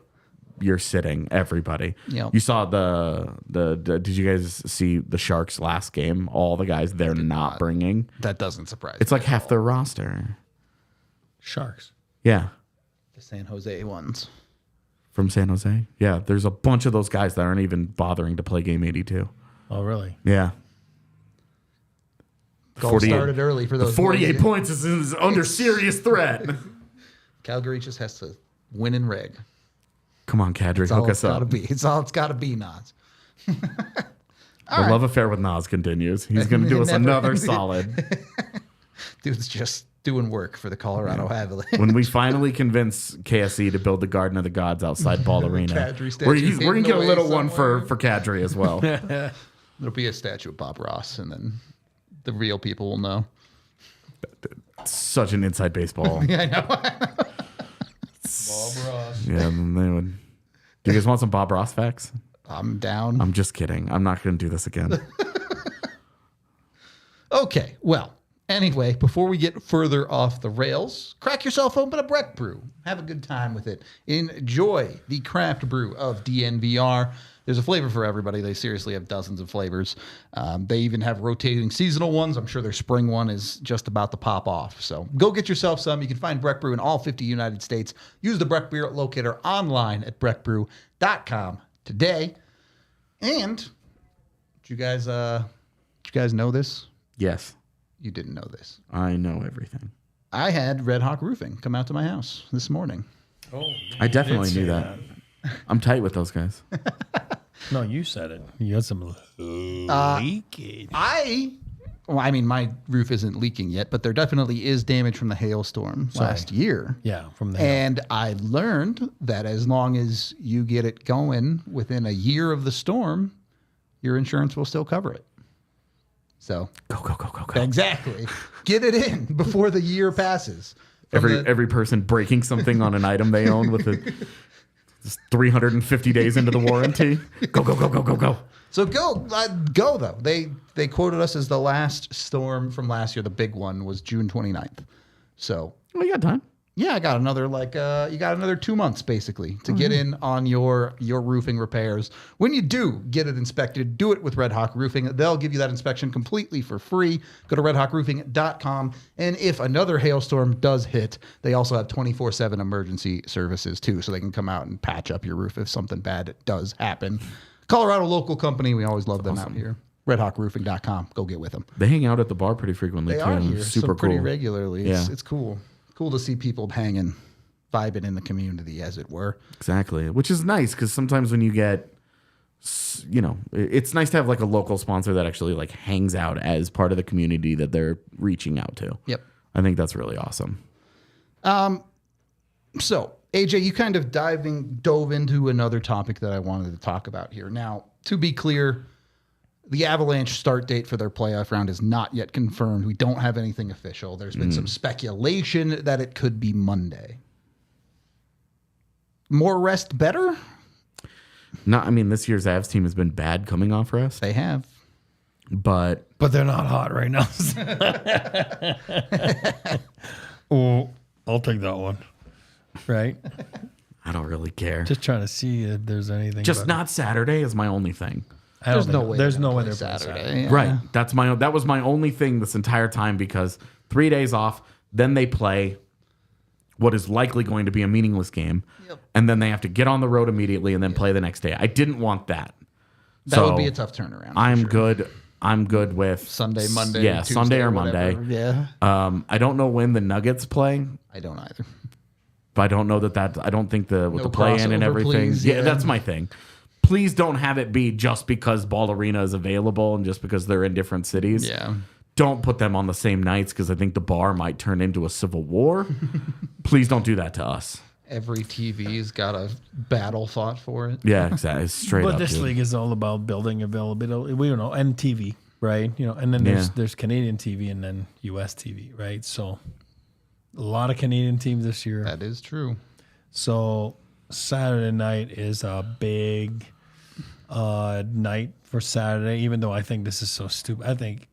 you're sitting everybody. Yep. You saw the did you guys see the Sharks last game? All the guys they're not bringing. That doesn't surprise It's me like at half all. their roster. Sharks. Yeah. The San Jose ones. From San Jose. Yeah, there's a bunch of those guys that aren't even bothering to play game 82. Oh, really? Yeah. Goal started early for those. 48 boys. points is under serious threat. Calgary just has to win in reg. Come on, Kadri, That's all hook it's us got to up. be. It's all it's got to be, Nas. The love affair with Nas continues. He's going to do us another solid. Dude's just doing work for the Colorado Avalanche. When we finally convince KSE to build the Garden of the Gods outside Ball Arena, Kadri statue we're going to hidden get a away little one somewhere. for Kadri as well. There'll be a statue of Bob Ross, and then the real people will know. Such an inside baseball. Yeah, I know. Bob Ross. Yeah, then they would. Do you guys want some Bob Ross facts? I'm down. I'm just kidding. I'm not going to do this again. Okay, well, anyway, before we get further off the rails, crack yourself open a Breck brew. Have a good time with it. Enjoy the craft brew of DNVR. There's a flavor for everybody. They seriously have dozens of flavors. They even have rotating seasonal ones. I'm sure their spring one is just about to pop off. So go get yourself some. You can find Breck Brew in all 50 United States. Use the Breck Beer Locator online at breckbrew.com today. And did you guys know this? Yes, You didn't know this. I know everything. I had Red Hawk Roofing come out to my house this morning. Oh, I definitely knew that. I'm tight with those guys. No, you said it. You had some leakage. I well, I mean, my roof isn't leaking yet, but there definitely is damage from the hailstorm last year. Yeah, from the hail. And I learned that as long as you get it going within a year of the storm, your insurance will still cover it. So Go. exactly, get it in before the year passes. Every person breaking something on an item they own with 350 days into the warranty. Go. So go though. They quoted us as the last storm from last year. The big one was June 29th. So Well, you got time. yeah, I got another you got another 2 months basically to get in on your roofing repairs. When you do get it inspected, do it with Red Hawk Roofing. They'll give you that inspection completely for free. Go to redhawkroofing.com. And if another hailstorm does hit, they also have 24/7 emergency services too, so they can come out and patch up your roof if something bad does happen. Colorado local company. We always love them out here. redhawkroofing.com. Go get with them. They hang out at the bar pretty frequently They too. are here Super pretty cool. regularly. Yeah. It's cool. Cool to see people hanging, vibing in the community, as it were. Exactly, which is nice because sometimes when you get, it's nice to have like a local sponsor that actually like hangs out as part of the community that they're reaching out to. Yep. I think that's really awesome. So, AJ, you kind of dove into another topic that I wanted to talk about here. Now, to be clear, the Avalanche start date for their playoff round is not yet confirmed. We don't have anything official. There's been some speculation that it could be Monday. More rest better? This year's Avs team has been bad coming off rest, They have. but But they're not hot right now. Oh, I'll take that one. Right? I don't really care. Just trying to see if there's anything. Just better. not Saturday is my only thing. I don't There's no think- way. There's they're no gonna way play they're playing Saturday. Yeah. Right. That was my only thing this entire time because 3 days off, then they play what is likely going to be a meaningless game, and then they have to get on the road immediately and then play the next day. I didn't want that. That would be a tough turnaround. I'm good. I'm good with Sunday, Monday, Yeah, Tuesday, Sunday or whatever. Monday. Yeah. I don't know when the Nuggets play. I don't either. But I don't know that I don't think with No the play-in and crossover, everything. please, Yeah, yeah. that's my thing. Please don't have it be just because Ball Arena is available and just because they're in different cities. Yeah. Don't put them on the same nights because I think the bar might turn into a civil war. Please don't do that to us. Every TV's got a battle fought for it. Yeah, exactly. Straight But up. this dude. league is all about building availability. We don't know, and TV, right? And then there's Canadian TV and then US TV, right? So a lot of Canadian teams this year. That is true. So Saturday night is a big night for Saturday, even though I think this is so stupid. I think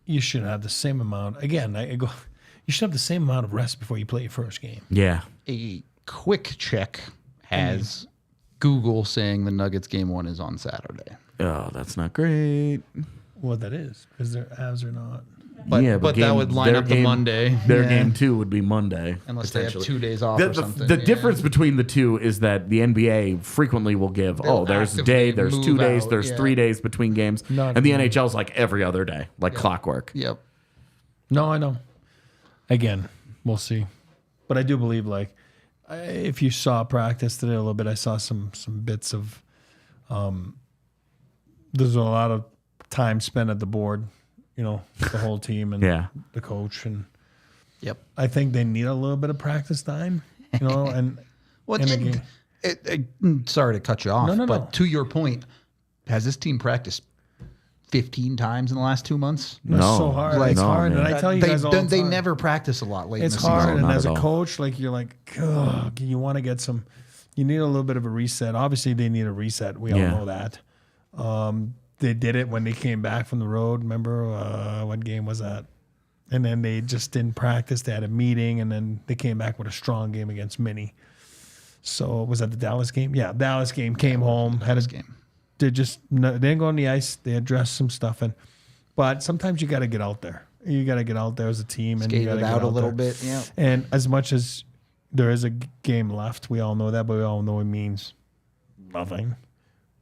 you should have the same amount. Again, you should have the same amount of rest before you play your first game. Yeah. A quick check has Google saying the Nuggets game 1 is on Saturday. Oh, that's not great. What that is, because their abs are not. But, yeah, but that would line their up the Monday. Their Yeah. game 2 would be Monday. Unless they have potentially. 2 days off The, or something. the yeah. difference between the two is that the NBA frequently will give, They'll there's a actively day, there's 2 move days, out, there's yeah. 3 days between games. Not And the really. NHL's like every other day, like clockwork. Yep. No, I know. Again, we'll see. But I do believe, if you saw practice today a little bit, I saw some bits of. There's a lot of time spent at the board, the whole team and Yeah. the coach, and Yep. I think they need a little bit of practice time, and Well, in a and game. sorry to cut you off, No. but to your point, has this team practiced 15 times in the last 2 months? It's so hard. Like, It's hard, man. and I tell you guys all the They time. never practice a lot late It's in the hard, season. and not as at a all. coach, you're like, ugh, you want to get some. You need a little bit of a reset. Obviously, they need a reset. We all Yeah. know that. They did it when they came back from the road. Remember what game was that? And then they just didn't practice. They had a meeting, and then they came back with a strong game against Mini. So was that the Dallas game? Yeah, Dallas game. Came home, had a game. They didn't go on the ice. They addressed some stuff, but sometimes you got to get out there. You got to get out there as a team and you Skate got it to out a little there. bit. Yeah. And as much as there is a game left, we all know that, but we all know it means nothing,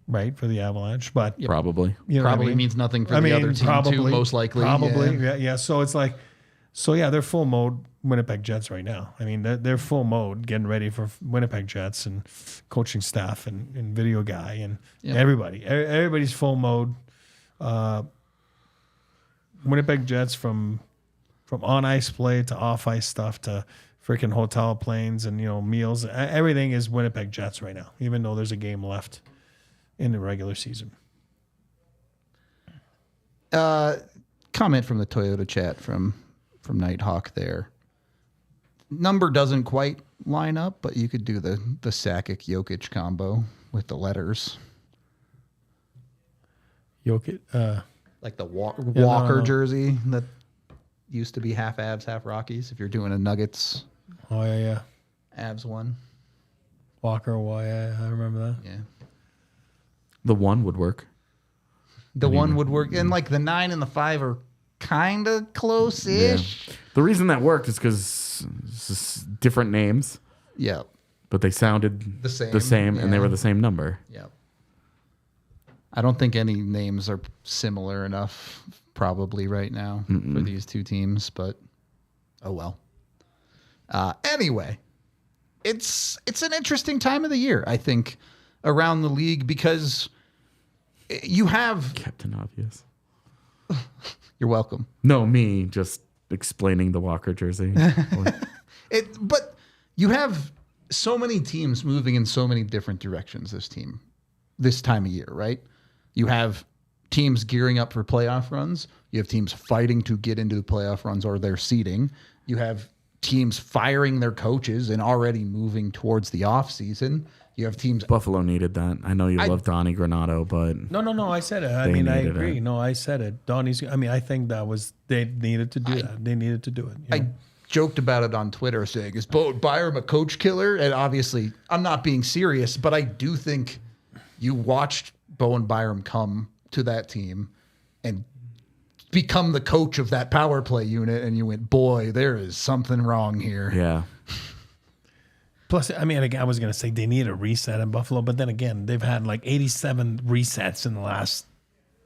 right, for the Avalanche. But Probably. you know what I Probably mean? means nothing for the other team too, most likely. Probably, Yeah. yeah. So it's like, they're full mode Winnipeg Jets right now. I mean, they're full mode getting ready for Winnipeg Jets and coaching staff and video guy and Yep. everybody. Everybody's full mode. Winnipeg Jets from on ice play to off ice stuff to freaking hotel planes and meals. Everything is Winnipeg Jets right now, even though there's a game left in the regular season. Comment from the Toyota chat from Nighthawk there. Number doesn't quite line up, but you could do the Sakic Jokic combo with the letters. Jokic, like the Walker jersey that used to be half Avs, half Rockies. If you're doing a Nuggets, Avs one. Walker, I remember that. Yeah, The one would work. The one would work, and like the 9 and the 5 are kind of close-ish. Yeah. The reason that worked is because different names. Yeah, but they sounded the same, and they were the same number. Yeah. I don't think any names are similar enough probably right now for these two teams, but oh well. Anyway, it's an interesting time of the year, I think, around the league because you have Captain Obvious. You're welcome. No, me just explaining the Walker jersey. But you have so many teams moving in so many different directions this time of year, right? You have teams gearing up for playoff runs. You have teams fighting to get into the playoff runs or their seeding. You have teams firing their coaches and already moving towards the off season. You have teams. Buffalo needed that. I know you love Donnie Granato, but no, I said it. I agree. No, I said it. Donnie's. I think that was they needed to do that. They needed to do it. I joked about it on Twitter, saying, "Is Bo Byram a coach killer?" And obviously, I'm not being serious, but I do think you watched Bowen Byram come to that team and become the coach of that power play unit, and you went, "Boy, there is something wrong here." Yeah. Plus, I was going to say they need a reset in Buffalo, but then again, they've had like 87 resets in the last,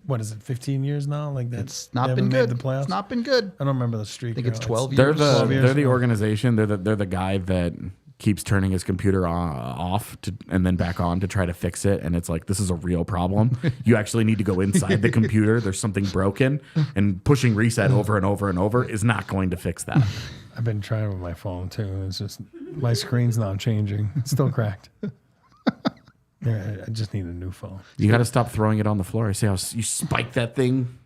15 years now? Like that. It's not been good. The playoffs. It's not been good. I don't remember the streak. I think it's 12 years. They're the organization. They're the guy that keeps turning his computer off and then back on to try to fix it. And it's like, this is a real problem. You actually need to go inside the computer. There's something broken, and pushing reset over and over and over is not going to fix that. I've been trying with my phone too. It's just my screen's not changing. It's still cracked. Yeah, I just need a new phone. You got to stop throwing it on the floor. I see how you spike that thing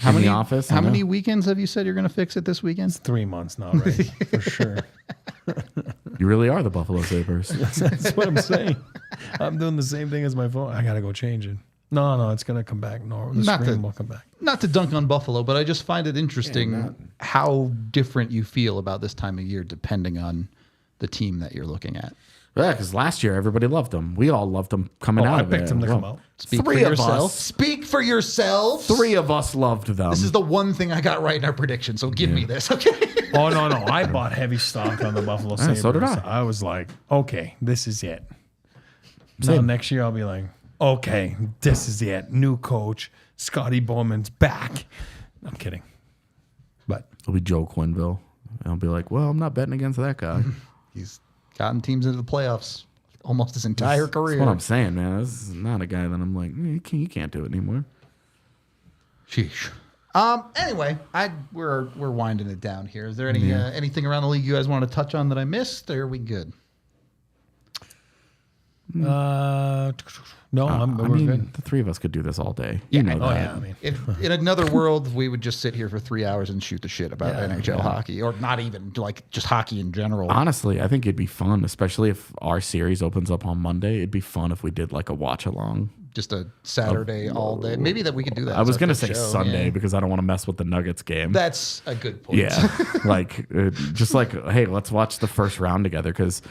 in the office. How many weekends have you said you're going to fix it this weekend? It's 3 months now, right? For sure. You really are the Buffalo Sabres. That's what I'm saying. I'm doing the same thing as my phone. I got to go change it. No, it's going to come back. No, the screen will come back. Not to dunk on Buffalo, but I just find it interesting how different you feel about this time of year depending on the team that you're looking at. Yeah, because last year everybody loved them. We all loved them coming out of it. I picked them to come out. Speak for yourself. Speak for yourself. 3 of us loved them. This is the one thing I got right in our prediction, so give me this, okay? Oh, no. I bought heavy stock on the Buffalo Sabres. So did I. I was like, okay, this is it. So next year I'll be like, okay, this is it. New coach, Scotty Bowman's back. I'm kidding. But it'll be Joe Quenneville. And I'll be like, well, I'm not betting against that guy. He's gotten teams into the playoffs almost his entire career. That's what I'm saying, man. This is not a guy that I'm like, you can't do it anymore. Sheesh. Anyway, we're winding it down here. Is there anything around the league you guys want to touch on that I missed, or are we good? No, we're good. The 3 of us could do this all day. Yeah, You know that. Yeah, I mean, If in another world, we would just sit here for 3 hours and shoot the shit about NHL hockey, or not even like just hockey in general. Honestly, I think it'd be fun, especially if our series opens up on Monday. It'd be fun if we did like a watch along. Just a Saturday all day. Maybe that we could do that. I was going to say Sunday because I don't want to mess with the Nuggets game. That's a good point. Yeah. Just like, hey, let's watch the first round together, because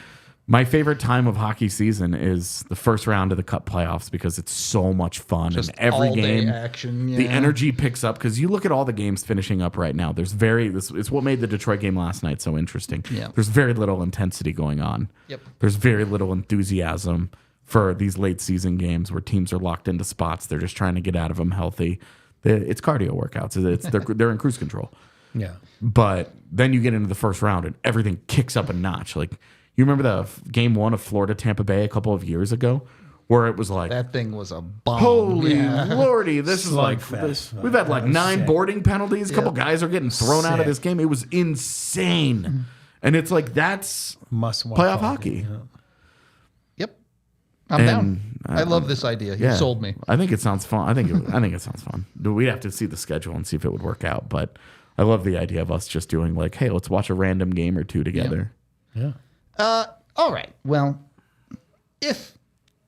my favorite time of hockey season is the first round of the Cup playoffs because it's so much fun. Just and every all-day game, action, the energy picks up, because you look at all the games finishing up right now. It's what made the Detroit game last night so interesting. Yeah. There's very little intensity going on. Yep. There's very little enthusiasm for these late season games where teams are locked into spots. They're just trying to get out of them healthy. It's cardio workouts. They're in cruise control. yeah. But then you get into the first round and everything kicks up a notch. Like, you remember the game 1 of Florida Tampa Bay a couple of years ago, where it was like, That thing was a bomb. holy Yeah. lordy, this is like, Slugfest. we've had like 9 Sick. boarding penalties. A couple guys are getting thrown out of Sick. this game. It was insane. And it's like, that's Must watch playoff hockey. Yep. I'm And, down. I love this idea. You sold me. I think it sounds fun. I think it sounds fun. We'd have to see the schedule and see if it would work out. But I love the idea of us just doing like, hey, let's watch a random game or two together. Yeah. All right. Well, if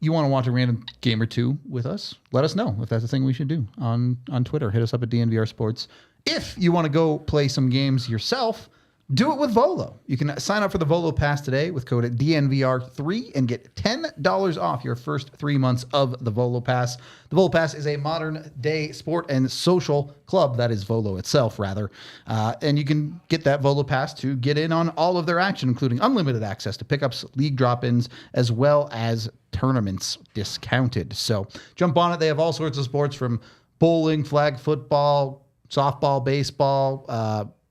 you want to watch a random game or two with us, let us know if that's a thing we should do on Twitter. Hit us up at DNVR Sports. If you want to go play some games yourself, do it with Volo. You can sign up for the Volo Pass today with code DNVR3 and get $10 off your first 3 months of the Volo Pass. The Volo Pass is a modern-day sport and social club. That is Volo itself, rather. And you can get that Volo Pass to get in on all of their action, including unlimited access to pickups, league drop-ins, as well as tournaments discounted. So jump on it. They have all sorts of sports from bowling, flag football, softball, baseball,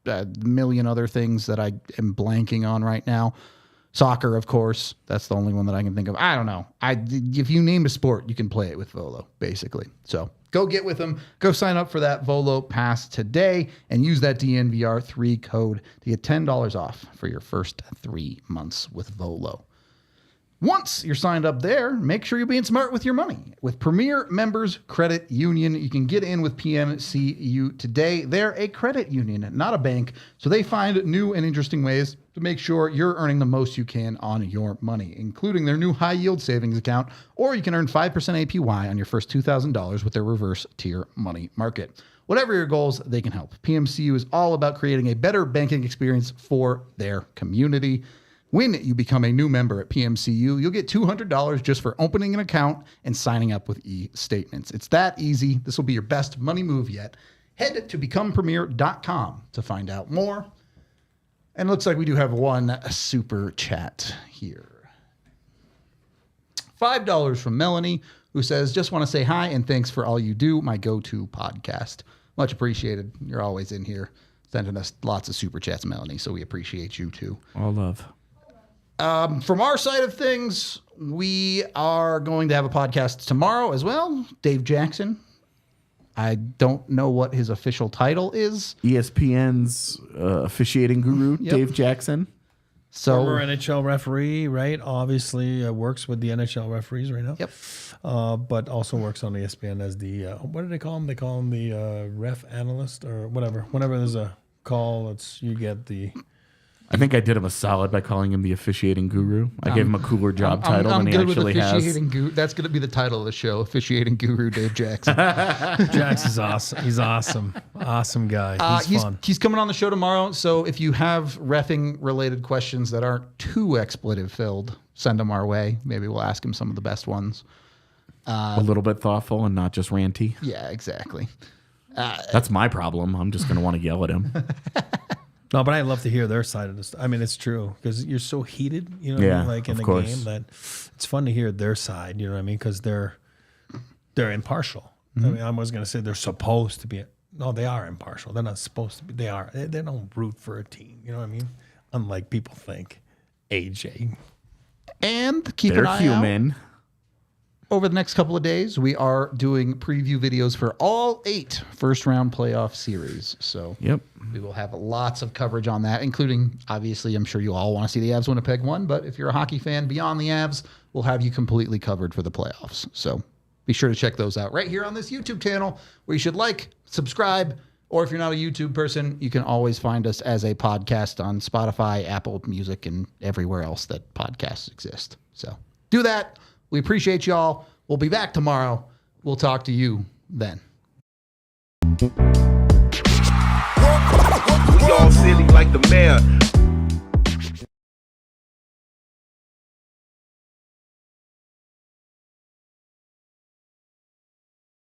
a million other things that I am blanking on right now. Soccer, of course. That's the only one that I can think of. I don't know. If you name a sport, you can play it with Volo, basically. So go get with them. Go sign up for that Volo Pass today and use that DNVR3 code to get $10 off for your first 3 months with Volo. Once you're signed up there, make sure you're being smart with your money. With Premier Members Credit Union, you can get in with PMCU today. They're a credit union, not a bank, so they find new and interesting ways to make sure you're earning the most you can on your money, including their new high-yield savings account, or you can earn 5% APY on your first $2,000 with their reverse tier money market. Whatever your goals, they can help. PMCU is all about creating a better banking experience for their community. When you become a new member at PMCU, you'll get $200 just for opening an account and signing up with e-statements. It's that easy. This will be your best money move yet. Head to becomepremier.com to find out more. And it looks like we do have one super chat here. $5 from Melanie, who says, just want to say hi and thanks for all you do, my go-to podcast. Much appreciated. You're always in here sending us lots of super chats, Melanie, so we appreciate you too. All love. From our side of things, we are going to have a podcast tomorrow as well. Dave Jackson. I don't know what his official title is. ESPN's officiating guru, Dave Jackson. So, Former NHL referee, right? Obviously works with the NHL referees right now. Yep. But also works on ESPN as the, what do they call him? They call him the ref analyst or whatever. Whenever there's a call, you get the... I think I did him a solid by calling him the officiating guru. I gave him a cooler job title than he good actually with has. officiating guru. That's going to be the title of the show, Officiating Guru Dave Jackson. Jax is awesome. He's awesome. Awesome guy. He's fun. He's coming on the show tomorrow, so if you have reffing-related questions that aren't too expletive-filled, send them our way. Maybe we'll ask him some of the best ones. A little bit thoughtful and not just ranty. Yeah, exactly. That's my problem. I'm just going to want to yell at him. No, but I love to hear their side of this. I mean, it's true because you're so heated, you know, what I mean? Like in the game that it's fun to hear their side. You know what I mean? Because they're impartial. I mean, I was going to say they're supposed to be. No, they are impartial. They're not supposed to be. They are. They don't root for a team. You know what I mean? Unlike people think. AJ. And keep They're an eye human. out. Over the next couple of days, we are doing preview videos for all 8 first-round playoff series. So we will have lots of coverage on that, including, obviously, I'm sure you all want to see the Avs Winnipeg one, but if you're a hockey fan beyond the Avs, we'll have you completely covered for the playoffs. So be sure to check those out right here on this YouTube channel, where you should like, subscribe, or if you're not a YouTube person, you can always find us as a podcast on Spotify, Apple Music, and everywhere else that podcasts exist. So do that. We appreciate y'all. We'll be back tomorrow. We'll talk to you then. We all silly like the mayor.